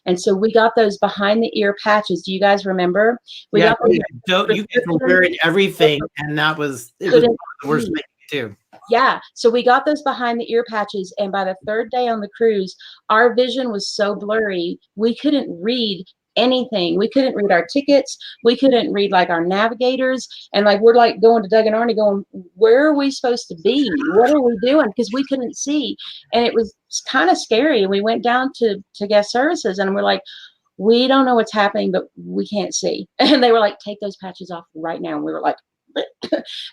And so we got those behind the ear patches. Do you guys remember? You guys were wearing everything, and it was the worst thing too. Yeah. So we got those behind the ear patches, and by the 3rd day on the cruise, our vision was so blurry we couldn't read anything. We couldn't read our tickets. We couldn't read like our navigators. And like we're like going to Doug and Arnie going, where are we supposed to be? What are we doing? Because we couldn't see. And it was kind of scary. And we went down to guest services and we're like, we don't know what's happening, but we can't see. And they were like, take those patches off right now. And we were like,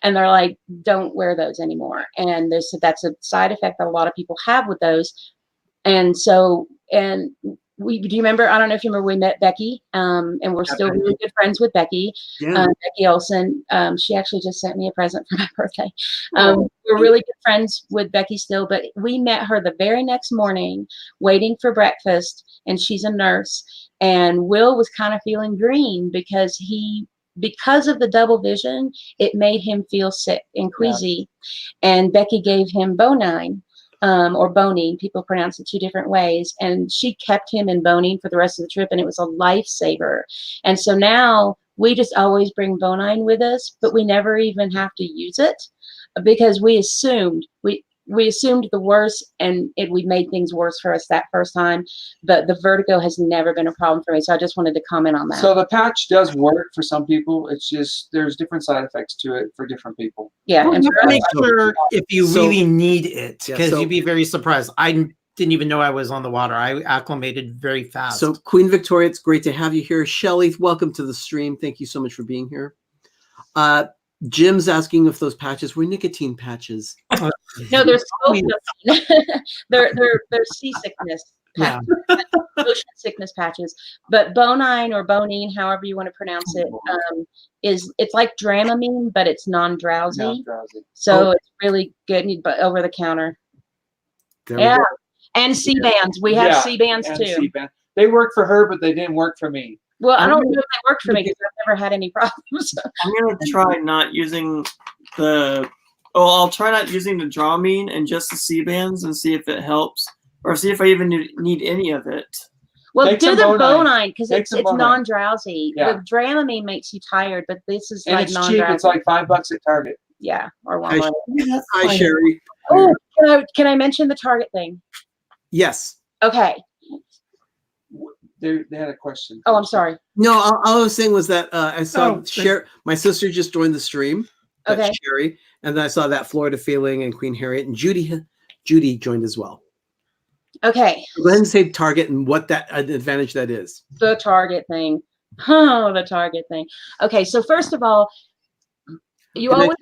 and they're like, don't wear those anymore. And they said that's a side effect that a lot of people have with those. And so, do you remember? I don't know if you remember. We met Becky, and we're still really good friends with Becky. Yeah. Becky Olson. She actually just sent me a present for my birthday. We're really good friends with Becky still, but we met her the very next morning, waiting for breakfast, and she's a nurse. And Will was kind of feeling green because of the double vision, it made him feel sick and queasy. Yeah. And Becky gave him Bonine. Or Bonine, people pronounce it 2 different ways. And she kept him in Bonine for the rest of the trip, and it was a lifesaver. And so now we just always bring Bonine with us, but we never even have to use it because we assumed the worst, and we made things worse for us that first time. But the vertigo has never been a problem for me, so I just wanted to comment on that. So the patch does work for some people. It's just there's different side effects to it for different people. Yeah, and make sure if you really need it, because you'd be very surprised. I didn't even know I was on the water. I acclimated very fast. So Queen Victoria, it's great to have you here. Shelly, welcome to the stream. Thank you so much for being here. Jim's asking if those patches were nicotine patches. No, they're they're seasickness patches, motion sickness patches. But Bonine or Bonine, however you want to pronounce it, it's like Dramamine, but it's non-drowsy. So it's really good, but over the counter. Yeah, and C-bands. We have C-bands too. C-band. They work for her, but they didn't work for me. Well, I don't know if they work for me because I've never had any problems. I'm going to try not using I'll try not using the Dramamine and just the C-bands and see if it helps or see if I even need any of it. Well, do the Bonine because it's non-drowsy. Yeah. The Dramamine makes you tired, but this is like non-drowsy. Cheap. It's like $5 at Target. Yeah, or Walmart. Hi, Sherry. Oh, can I mention the Target thing? Yes. Okay. They had a question. Oh, I'm sorry. No, all I was saying was that I saw my sister just joined the stream. That's Sherry. And then I saw that Florida Feeling and Queen Harriet and Judy joined as well. Okay. Go ahead and say Target and what that advantage that is. The Target thing. Oh, the Target thing. Okay, so first of all, you always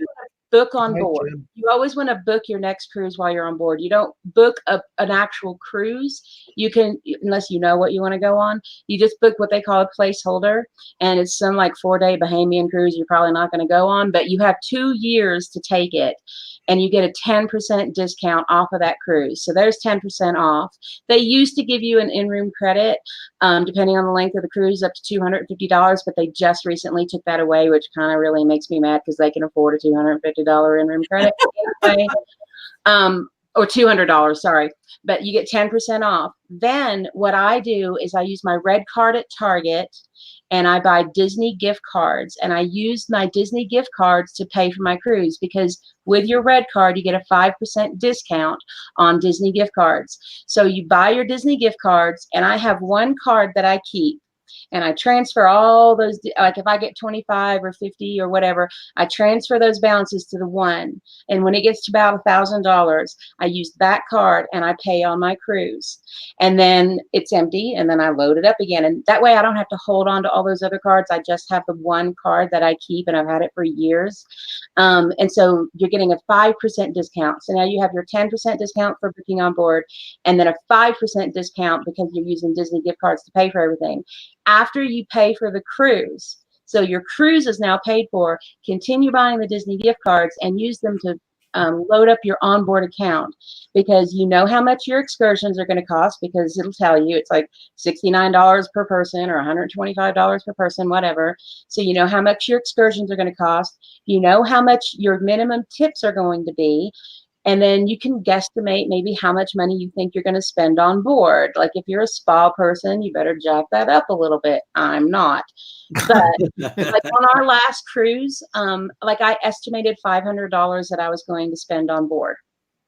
book on Hi, board. Jim. You always want to book your next cruise while you're on board. You don't book an actual cruise. You can, unless you know what you want to go on, you just book what they call a placeholder. And it's some like 4-day Bahamian cruise you're probably not going to go on, but you have 2 years to take it. And you get a 10% discount off of that cruise. So there's 10% off. They used to give you an in-room credit, depending on the length of the cruise, up to $250, but they just recently took that away, which kind of really makes me mad because they can afford a $250 in-room credit anyway. Or $200, sorry, but you get 10% off. Then what I do is I use my red card at Target and I buy Disney gift cards, and I use my Disney gift cards to pay for my cruise, because with your red card, you get a 5% discount on Disney gift cards. So you buy your Disney gift cards, and I have one card that I keep. And I transfer all those, like if I get 25 or 50 or whatever, I transfer those balances to the one. And when it gets to about $1,000, I use that card and I pay on my cruise. And then it's empty, and then I load it up again. And that way I don't have to hold on to all those other cards. I just have the one card that I keep, and I've had it for years. And so you're getting a 5% discount. So now you have your 10% discount for booking on board, and then a 5% discount because you're using Disney gift cards to pay for everything. After you pay for the cruise, so your cruise is now paid for, continue buying the Disney gift cards and use them to load up your onboard account, because you know how much your excursions are going to cost, because it'll tell you it's like $69 per person or $125 per person, whatever. So you know how much your excursions are going to cost. You know how much your minimum tips are going to be. And then you can guesstimate maybe how much money you think you're going to spend on board. Like if you're a spa person, you better jack that up a little bit. I'm not. But like on our last cruise, like I estimated $500 that I was going to spend on board,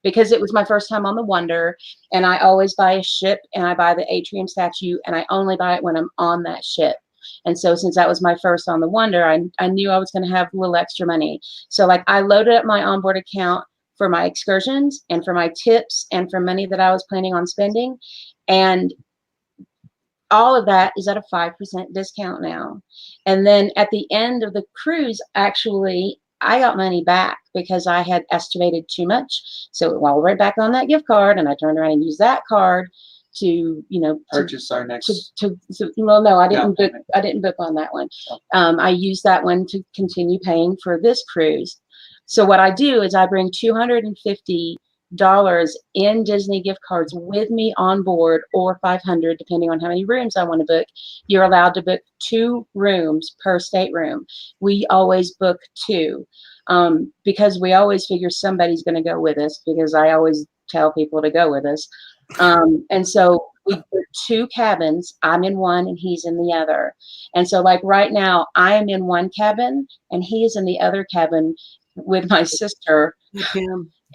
because it was my first time on the Wonder, and I always buy a ship, and I buy the atrium statue, and I only buy it when I'm on that ship. And so since that was my first on the Wonder, I knew I was going to have a little extra money. So like I loaded up my onboard account for my excursions and for my tips and for money that I was planning on spending. And all of that is at a 5% discount now. And then at the end of the cruise, actually, I got money back because I had estimated too much. So it went right back on that gift card, and I turned around and used that card to, purchase our next. Well, no, I didn't Yeah. book. I didn't book on that one. I used that one to continue paying for this cruise. So what I do is I bring $250 in Disney gift cards with me on board, or 500, depending on how many rooms I want to book. You're allowed to book 2 rooms per stateroom. We always book 2, because we always figure somebody's going to go with us, because I always tell people to go with us. And so we book 2 cabins. I'm in one and he's in the other. And so like right now I am in one cabin and he is in the other cabin with my sister.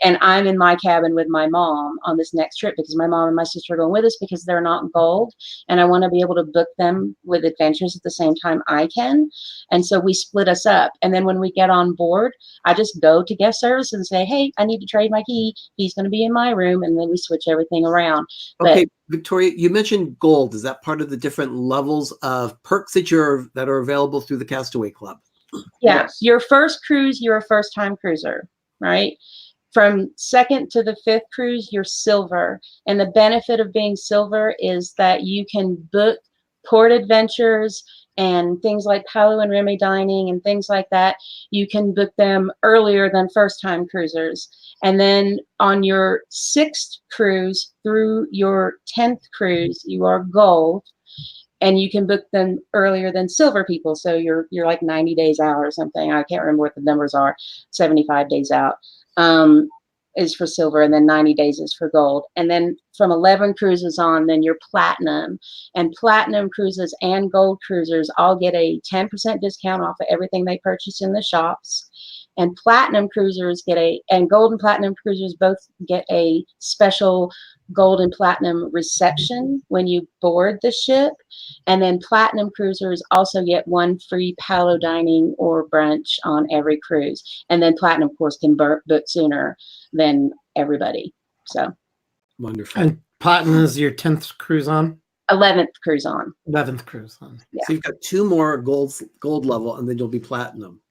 And I'm in my cabin with my mom on this next trip, because my mom and my sister are going with us because they're not gold. And I want to be able to book them with adventures at the same time I can. And so we split us up. And then when we get on board, I just go to guest service and say, hey, I need to trade my key. He's going to be in my room. And then we switch everything around. Okay, Victoria, you mentioned gold. Is that part of the different levels of perks that are available through the Castaway Club? Yeah. Yes. Your first cruise, you're a first time cruiser, right? From 2nd to the 5th cruise, you're silver. And the benefit of being silver is that you can book port adventures and things like Palo and Remy dining and things like that. You can book them earlier than first time cruisers. And then on your 6th cruise through your 10th cruise, you are gold. And you can book them earlier than silver people. So you're like 90 days out or something. I can't remember what the numbers are. 75 days out is for silver, and then 90 days is for gold. And then from 11 cruises on, then you're platinum. And platinum cruises and gold cruisers all get a 10% discount off of everything they purchase in the shops. And platinum cruisers and gold and platinum cruisers both get a special gold and platinum reception when you board the ship. And then platinum cruisers also get 1 free Palo dining or brunch on every cruise. And then platinum, of course, can book sooner than everybody. So Wonderful. And platinum is your 10th cruise on? 11th cruise on. 11th cruise on. Yeah. So you've got 2 more gold level, and then you'll be platinum.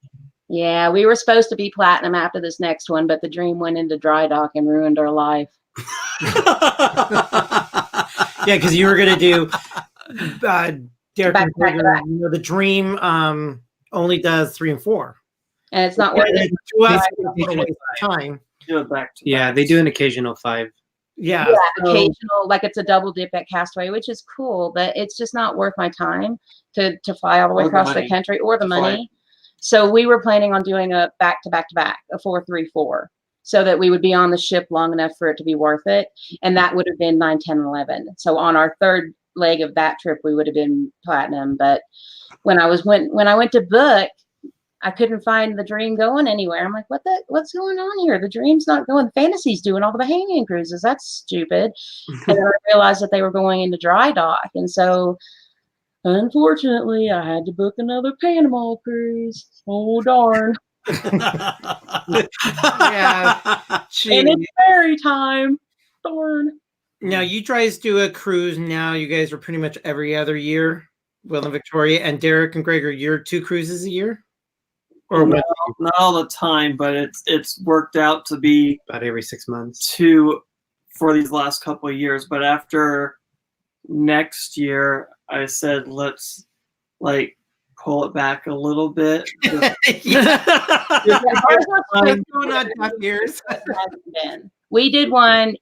Yeah, we were supposed to be platinum after this next one, but the Dream went into dry dock and ruined our life. Yeah, because you were gonna do Derick Back and to back to Greggory. back. You know, the Dream only does 3 and 4. And it's not worth it. To us, They- it's a waste of time. Do it back to Yeah, back. they do an occasional 5. Yeah, Yeah, so- occasional, like it's a double dip at Castaway, which is cool, but it's just not worth my time to fly all the way Or the across the money country or the to fly. money. So we were planning on doing a back to back to back, a 4-3-4, so that we would be on the ship long enough for it to be worth it. And that would have been 9, 10, 11. So on our third leg of that trip, we would have been platinum. But when I went to book, I couldn't find the Dream going anywhere. I'm like, what's going on here? The Dream's not going. The Fantasy's doing all the Bahamian cruises. That's stupid. And then I realized that they were going into dry dock. And so, unfortunately, I had to book another Panama cruise. Oh, darn. Yeah. And it's ferry time. Darn. Now you guys do a cruise now. You guys are pretty much every other year, Will and Victoria, and Derick and Greggory. You're 2 cruises a year, or No, what? not all the time, but it's worked out to be About every 6 months. 2 for these last couple of years. But after next year, I said let's like pull it back a little bit. Yeah, ours was supposed Going on tough years. hasn't been. We did one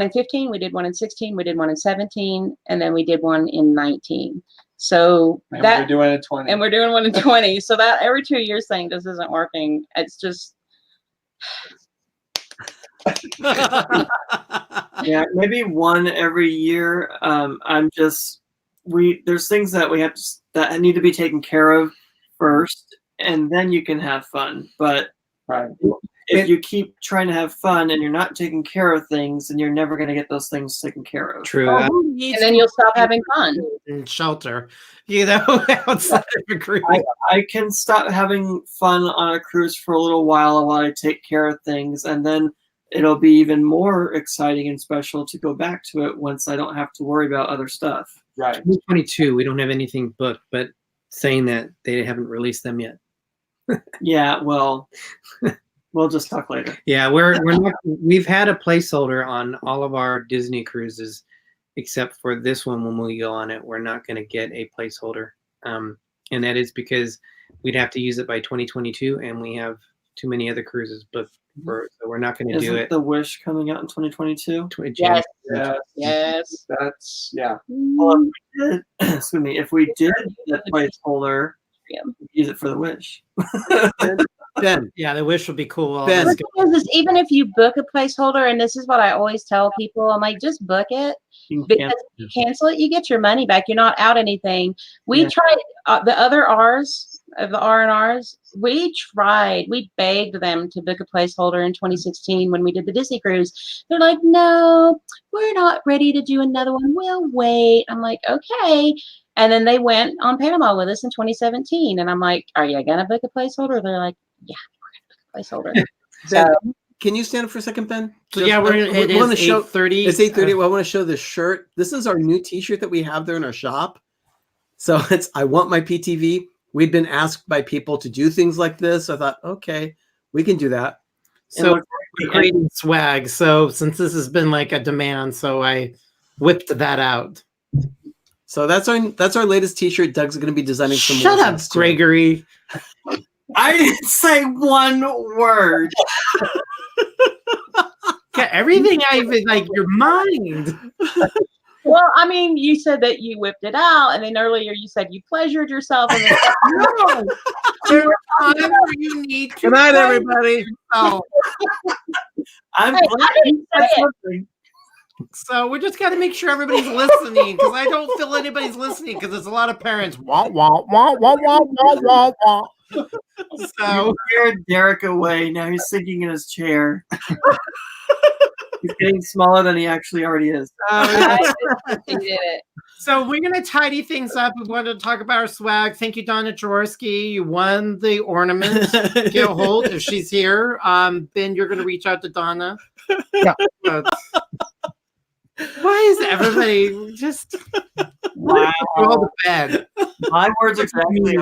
in 15, we did one in 16, we did one in 17, and then we did one in 19. So And that we're doing it 20. and we're doing one in 20. So that every 2 years thing just isn't working. It's just Yeah, maybe one every year. There's things that we have to, that need to be taken care of first, and then you can have fun. But Right. if you keep trying to have fun and you're not taking care of things, then you're never going to get those things taken care of. True. and then you'll stop having fun. And shelter, you know, outside of a cruise. I can stop having fun on a cruise for a little while I take care of things, and then it'll be even more exciting and special to go back to it once I don't have to worry about other stuff. Right. 2022, we don't have anything booked, but saying that they haven't released them yet. Yeah, well, we'll just talk later. Yeah, we're not, we've had a placeholder on all of our Disney cruises, except for this one. When we go on it, we're not going to get a placeholder, and that is because we'd have to use it by 2022, and we have too many other cruises booked. So we're not going to do Isn't it. The Wish coming out in 2022? Yes. Yeah. Yes. That's yeah. Well, excuse me. If we did that placeholder, Yeah. use it for the Wish. Ben, Yeah, the Wish would be cool. Ben. The thing is, even if you book a placeholder, and this is what I always tell people, I'm like, just book it. You can Because if you cancel it, you get your money back. You're not out anything. We Yeah. tried the other R's of the R&Rs. We begged them to book a placeholder in 2016 when we did the Disney cruise. They're like, no, we're not ready to do another one. We'll wait. I'm like, okay. And then they went on Panama with us in 2017. And I'm like, are you going to book a placeholder? They're like, yeah, we're going to book a placeholder. Ben, So, can you stand up for a second, Ben? So yeah, it wanna is show. 8:30. It's 8:30. Well, I want to show this shirt. This is our new T-shirt that we have there in our shop. So it's I want my PTV. We'd been asked by people to do things like this. I thought, okay, we can do that. So look, we're creating swag. So since this has been like a demand, so I whipped that out. So that's our latest T-shirt. Doug's going to be designing some. Shut more up, things, too. Gregory. I didn't say one word. Got everything I've been like your mind. well, I mean, you said that you whipped it out. And then earlier you said you pleasured yourself. And then, No, there are times where you need to. Good night, pleasure everybody. yourself. I'm Hey, glad I didn't you said say it. something. So we just got to make sure everybody's listening because I don't feel anybody's listening because there's a lot of parents. Wah wah wah wah wah wah wah wah. So You scared Derek away. Now he's sinking in his chair. He's getting smaller than he actually already is. He did it. So we're gonna tidy things up. We wanted to talk about our swag. Thank you, Donna Jaworski. You won the ornament. Gail Holt, if she's here. Ben, you're gonna reach out to Donna. Yeah. Why is everybody just Wow. roll the bed? My words exactly.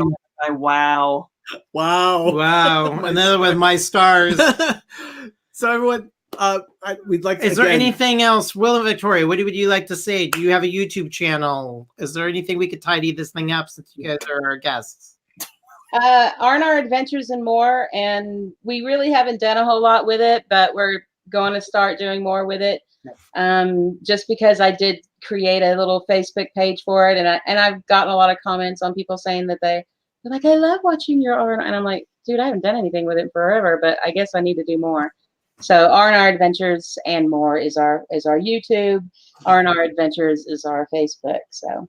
Wow. Wow. Wow. My Another with my stars. So everyone, we'd like to. Is there anything else, Will and Victoria? What would you like to say? Do you have a YouTube channel? Is there anything we could tidy this thing up since you guys are our guests? R&R Adventures and More, and we really haven't done a whole lot with it, but we're going to start doing more with it. Just because I did create a little Facebook page for it, and I've gotten a lot of comments on people saying that they're like, I love watching your R&R, and I'm like, dude, I haven't done anything with it forever, but I guess I need to do more. So R&R Adventures and More is our YouTube. R&R Adventures is our Facebook. So.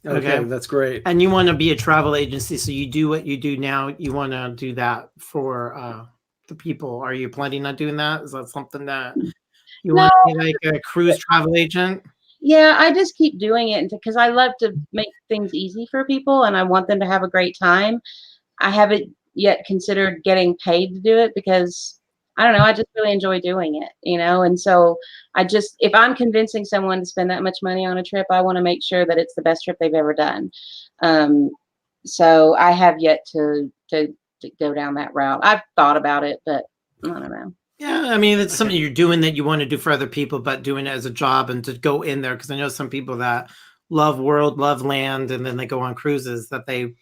Okay, that's great. And you want to be a travel agency, so you do what you do now. You want to do that for the people. Are you planning on doing that? Is that something that you want to be like a cruise travel agent? Yeah, I just keep doing it because I love to make things easy for people and I want them to have a great time. I haven't yet considered getting paid to do it because I don't know, I just really enjoy doing it, and so if I'm convincing someone to spend that much money on a trip, I want to make sure that it's the best trip they've ever done. So I have yet to go down that route. I've thought about it, but I don't know. Yeah, I mean, it's something you're doing that you want to do for other people, but doing it as a job and to go in there, because I know some people that love world, love land, and then they go on cruises that they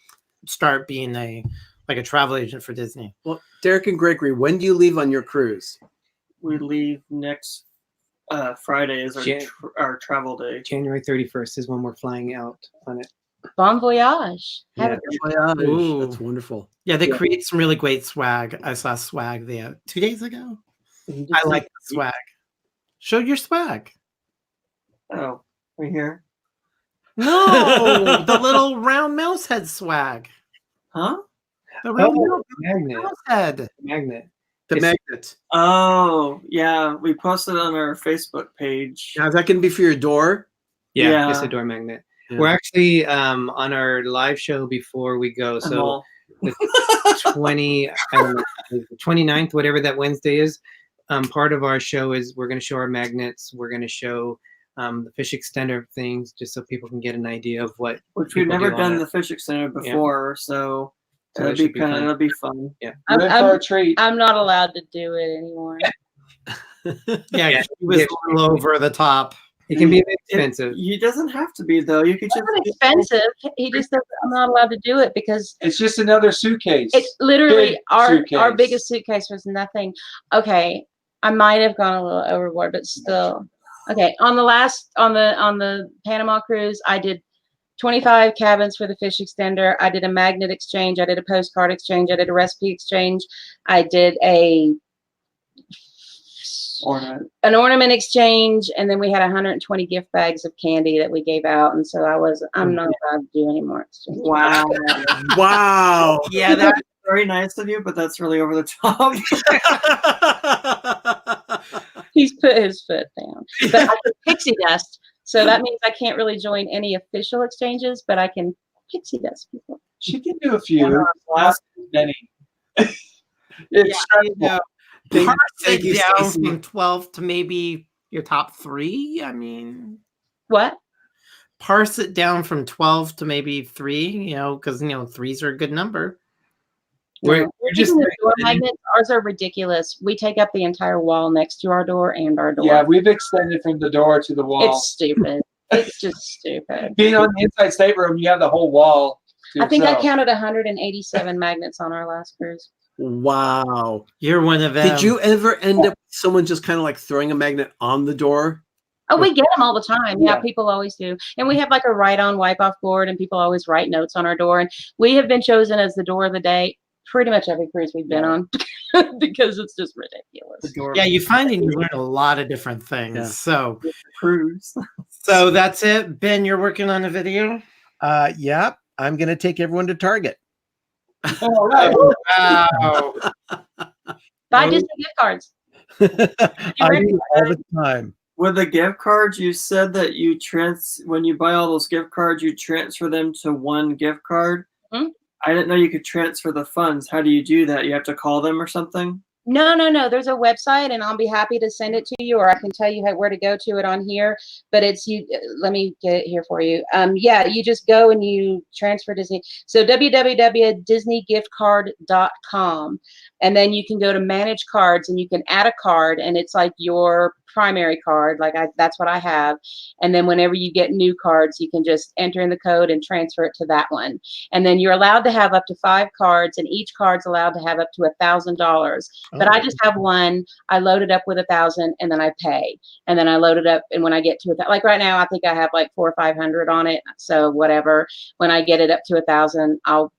start being a travel agent for Disney. Well, Derick and Greggory, when do you leave on your cruise? We leave next Friday is our travel day. January 31st is when we're flying out on it. Bon voyage. Have a good Ooh, that's wonderful. Yeah, they create some really great swag. I saw swag there 2 days ago. I like the swag. Show your swag. Oh, right here. No, the little round mouse head swag. Huh? The round Magnet. mouse head. Magnet. The magnet. Oh, yeah. We posted on our Facebook page. Now, is that going to be for your door? Yeah, it's a door magnet. Yeah. We're actually on our live show before we go. So the 29th, whatever that Wednesday is, part of our show is we're going to show our magnets. We're going to show the fish extender things just so people can get an idea of what. Which we've never done the fish extender before, so it'll be fun. Yeah. I'm not allowed to do it anymore. Yeah, he was a little over the top. It can be a bit expensive. It doesn't have to be though. You could just. It's expensive. He just says I'm not allowed to do it because it's just another suitcase. It's literally Big our suitcase. biggest suitcase was nothing. Okay, I might have gone a little overboard, but still. Okay, on the Panama cruise, I did 25 cabins for the fish extender. I did a magnet exchange. I did a postcard exchange. I did a recipe exchange. I did an ornament exchange, and then we had 120 gift bags of candy that we gave out. And so I'm not allowed to do any more exchanges. Wow. Wow. Yeah, that's very nice of you, but that's really over the top. He's put his foot down. But I can pixie dust, so that means I can't really join any official exchanges, but I can pixie dust people. She can do a few. Last many. It's stressful. Thank you, down from 12 to maybe your top 3. I mean, what? Parse it down from 12 to maybe 3. Because 3s are a good number. We're just door magnets. Ours are ridiculous. We take up the entire wall next to our door and our door. Yeah, we've extended from the door to the wall. It's stupid. It's just stupid. Being on the inside stateroom, you have the whole wall. I think I counted 187 magnets on our last cruise. Wow. You're one of them. Did you ever end up with someone just kind of like throwing a magnet on the door? Oh, we get them all the time. Yeah, people always do. And we have like a write-on wipe-off board, and people always write notes on our door. And we have been chosen as the door of the day pretty much every cruise we've been on because it's just ridiculous. Yeah, you find and you learn a lot of different things. Yeah. So Cruise. So that's it. Ben, you're working on a video? Yeah, I'm going to take everyone to Target. All right. Wow. Buy Disney gift cards. I do all the time. With the gift cards, you said that when you buy all those gift cards, you transfer them to one gift card. Hmm? I didn't know you could transfer the funds. How do you do that? You have to call them or something? No. There's a website, and I'll be happy to send it to you, or I can tell you where to go to it on here. But it's you. Let me get it here for you. Yeah, you just go and you transfer Disney. So www.disneygiftcard.com, and then you can go to manage cards, and you can add a card, and it's like your primary card. That's what I have. And then whenever you get new cards, you can just enter in the code and transfer it to that one. And then you're allowed to have up to 5 cards, and each card's allowed to have up to $1,000. But I just have one. I load it up with 1,000, and then I pay. And then I load it up, and when I get to it, like right now, I think I have like 400 or 500 on it. So whatever. When I get it up to 1,000, I'll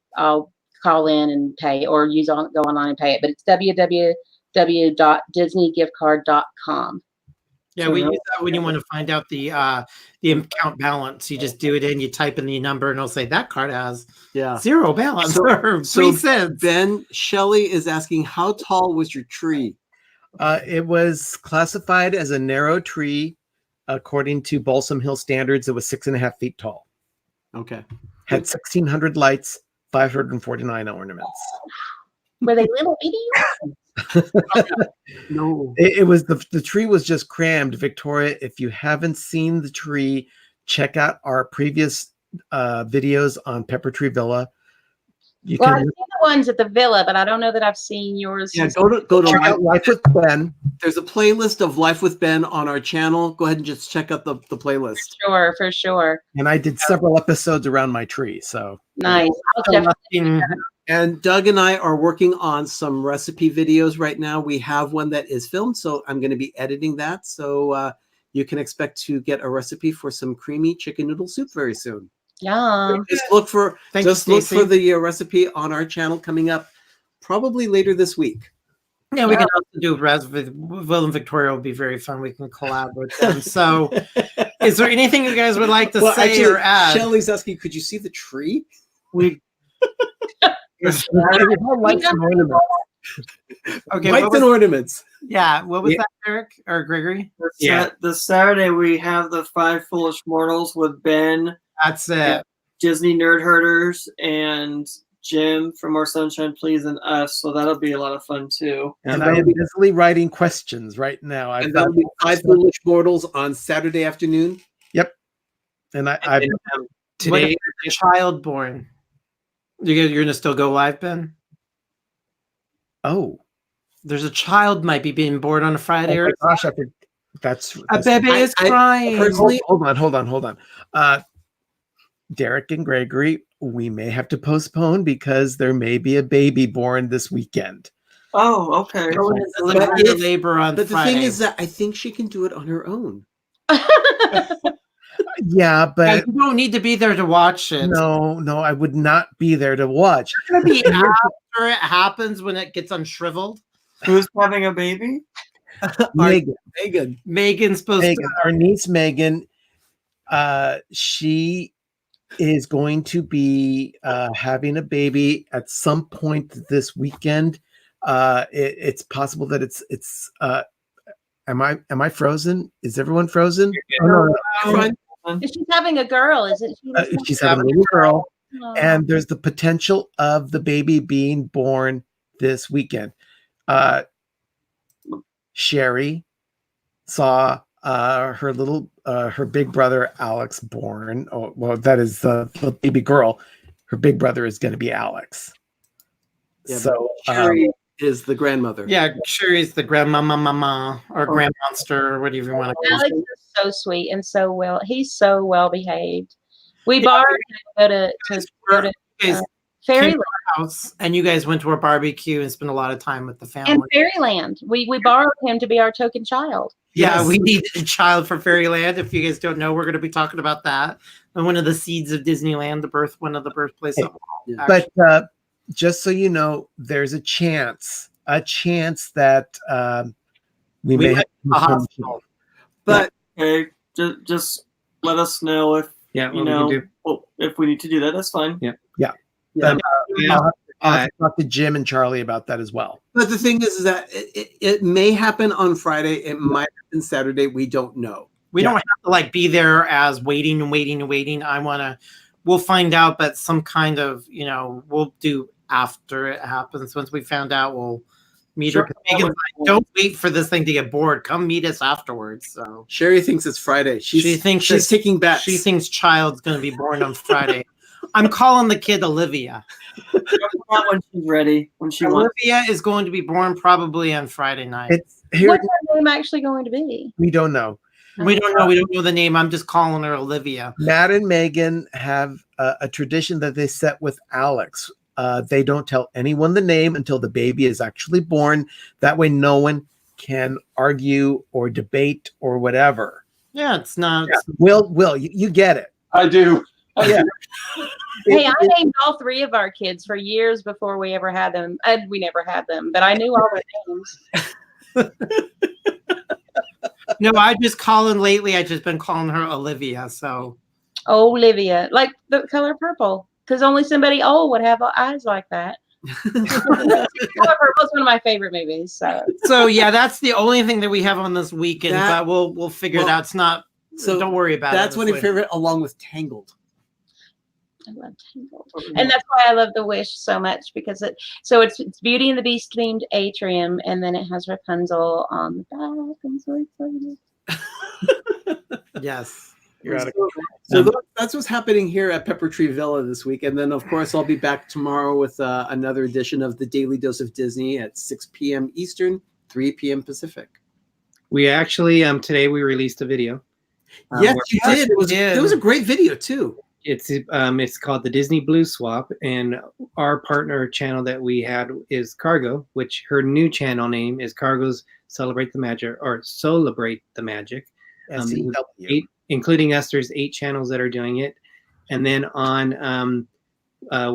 call in and pay, or go online and pay it. But it's www.disneygiftcard.com. Yeah, we use that when you want to find out the account balance. You just do it in, you type in the number, and it'll say that card has zero balance or 3 cents. Ben, Shelley is asking, how tall was your tree? It was classified as a narrow tree according to Balsam Hill standards. It was 6.5 feet tall. Okay. Had 1,600 lights, 549 ornaments. Were they little bitty? No. It was the tree was just crammed. Victoria, if you haven't seen the tree, check out our previous videos on Pepper Tree Villa. I've seen the ones at the villa, but I don't know that I've seen yours. Yeah, go to Life with Ben. There's a playlist of Life with Ben on our channel. Go ahead and just check out the playlist. For sure. And I did several episodes around my tree. So nice. And Doug and I are working on some recipe videos right now. We have one that is filmed, so I'm going to be editing that. So you can expect to get a recipe for some creamy chicken noodle soup very soon. Yum. Just look for Stacey. the recipe on our channel coming up probably later this week. Yeah, we can also do Will and Victoria will be very fun. We can collab with them. So, is there anything you guys would like to say actually, or add? Shelley's asking, could you see the tree? lights and ornaments. Okay, Lights and ornaments. Yeah, what was that, Derick or Gregory? The Saturday we have the 5 Foolish Mortals with Ben. That's it. Disney Nerd Herders and Jim from Our Sunshine Please and us. So that'll be a lot of fun too. And I am busily writing questions right now. And that'll be 5 Foolish Mortals on Saturday afternoon. Yep. And I today a child born. You're gonna still go live, Ben? Oh, there's a child might be being born on a Friday. Oh my gosh, I think that's a baby is crying. Personally, hold on. Derick and Greggory, we may have to postpone because there may be a baby born this weekend. Oh, okay. Labor on but Friday. The thing is that I think she can do it on her own. Yeah, but you don't need to be there to watch it. No, I would not be there to watch. It's gonna be after it happens when it gets unshriveled. Who's having a baby? Megan's supposed to. Our niece Megan, she is going to be having a baby at some point this weekend. It's possible that it's am I frozen? Is everyone frozen? No. She's having a girl, isn't she? She's having a little girl, and there's the potential of the baby being born this weekend. Sherry saw her big brother Alex born. Oh, well, that is the baby girl. Her big brother is going to be Alex. Yeah, so Sherry is the grandmother. Yeah, Sherry's the grandmama or grand monster or whatever you want to call Alex is so sweet and so well. He's so well behaved. We borrowed him to go to Fairyland. House, and you guys went to our barbecue and spent a lot of time with the family. And Fairyland. We borrowed him to be our token child. Yeah, Yes. we need a child for Fairyland. If you guys don't know, we're going to be talking about that. And one of the seeds of Disneyland, one of the birthplace of but just so you know, there's a chance that we may have a hospital. But okay, just let us know if if we need to do that. That's fine. Yeah. I'll have to talk to Jim and Charlie about that as well. the thing is that it may happen on Friday. It might happen Saturday. We don't know. We don't have to be there as waiting. We'll find out, but some kind of, we'll do after it happens. Once we found out, we'll Meet Sure. her. Megan's like, don't wait for this thing to get bored. Come meet us afterwards. So Sherry thinks it's Friday. she thinks she's that- taking bets. she thinks child's going to be born on Friday. I'm calling the kid Olivia. When she's ready, when she wants. Olivia is going to be born probably on Friday night. It's here. What's her name actually going to be? We don't know. We don't know. We don't know the name. I'm just calling her Olivia. Matt and Megan have a tradition that they set with Alex. They don't tell anyone the name until the baby is actually born. That way, no one can argue or debate or whatever. Yeah, it's not. Yeah. Will, you get it. I do. Yeah. Hey, I named all 3 of our kids for years before we ever had them. We never had them, but I knew all their names. No, I just calling lately. I just been calling her Olivia. So Olivia, like the color purple, because only somebody old would have eyes like that. Color Purple's one of my favorite movies. So yeah, that's the only thing that we have on this weekend. That- but we'll figure it out. It's not. So don't worry about it. That's one of your It's later. favorite, along with Tangled. I love Tangled. And that's why I love The Wish so much, because it's Beauty and the Beast themed atrium, and then it has Rapunzel on the back. I'm so excited. Yes. You're out of So that's what's happening here at Pepper Tree Villa this week. And then, of course, I'll be back tomorrow with another edition of the Daily Dose of Disney at 6 p.m. Eastern, 3 p.m. Pacific. We actually today we released a video. Yes, where- you did. It was a great video, too. It's called the Disney Blue Swap, and our partner channel that we had is Cargo, which her new channel name is Cargo's Celebrate the Magic or Celebrate the Magic. SEW. Including us, there's 8 channels that are doing it, and then on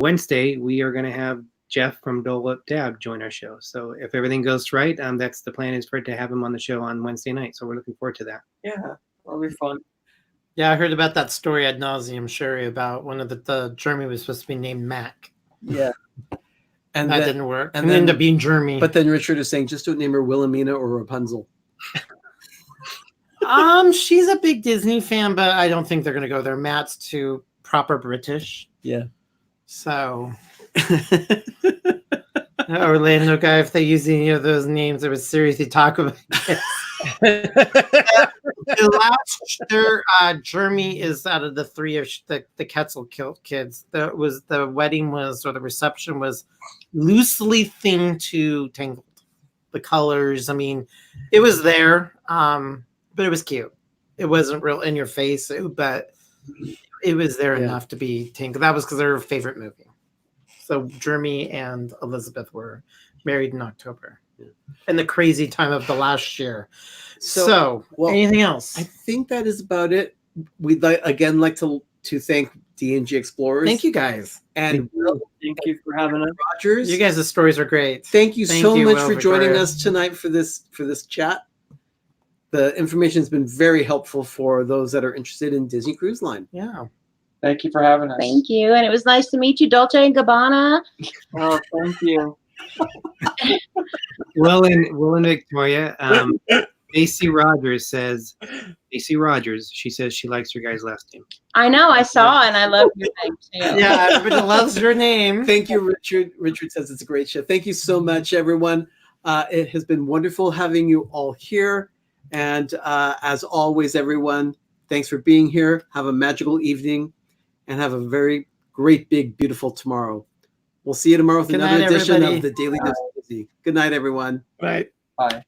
Wednesday we are going to have Jeff from Dole Whip Dab join our show. So if everything goes right, that's the plan, is for it to have him on the show on Wednesday night. So we're looking forward to that. Yeah, that'll be fun. Yeah, I heard about that story ad nauseum, Sherry, about one of the Jeremy was supposed to be named Mac. Yeah. And that then, didn't work. and And then- ended up being Jeremy. But then Richard is saying, just don't name her Wilhelmina or Rapunzel. She's a big Disney fan, but I don't think they're gonna go there. Matt's too proper British. Yeah. So Orlando guy, if they use any of those names, I would seriously talk about this. The last Jeremy is out of the 3 of the Quetzal kids. The wedding was, or the reception was, loosely themed to Tangled. The colors, I mean, it was there, but it was cute. It wasn't real in your face, but it was there enough to be Tangled. That was because they're her favorite movie. So Jeremy and Elizabeth were married in October, in the crazy time of the last year. So anything else? I think that is about it. We'd like to thank D&G Explorers. Thank you guys. And Thank you for having us. Rogers. You guys' stories are great. Thank you so much Will for joining Victoria. us tonight for this chat. The information has been very helpful for those that are interested in Disney Cruise Line. Yeah. Thank you for having us. Thank you. And it was nice to meet you, Dolce and Gabbana. Oh, thank you. Will and Victoria. AC Rogers says, she says she likes your guys' last name. I know, I saw, and I love your name too. Yeah, everybody loves your name. Thank you, Richard. Richard says it's a great show. Thank you so much, everyone. It has been wonderful having you all here. And as always, everyone, thanks for being here. Have a magical evening and have a very great, big, beautiful tomorrow. We'll see you tomorrow with Good another night, edition everybody. of the Daily Dose of Disney. Good night, everyone. Right. Bye.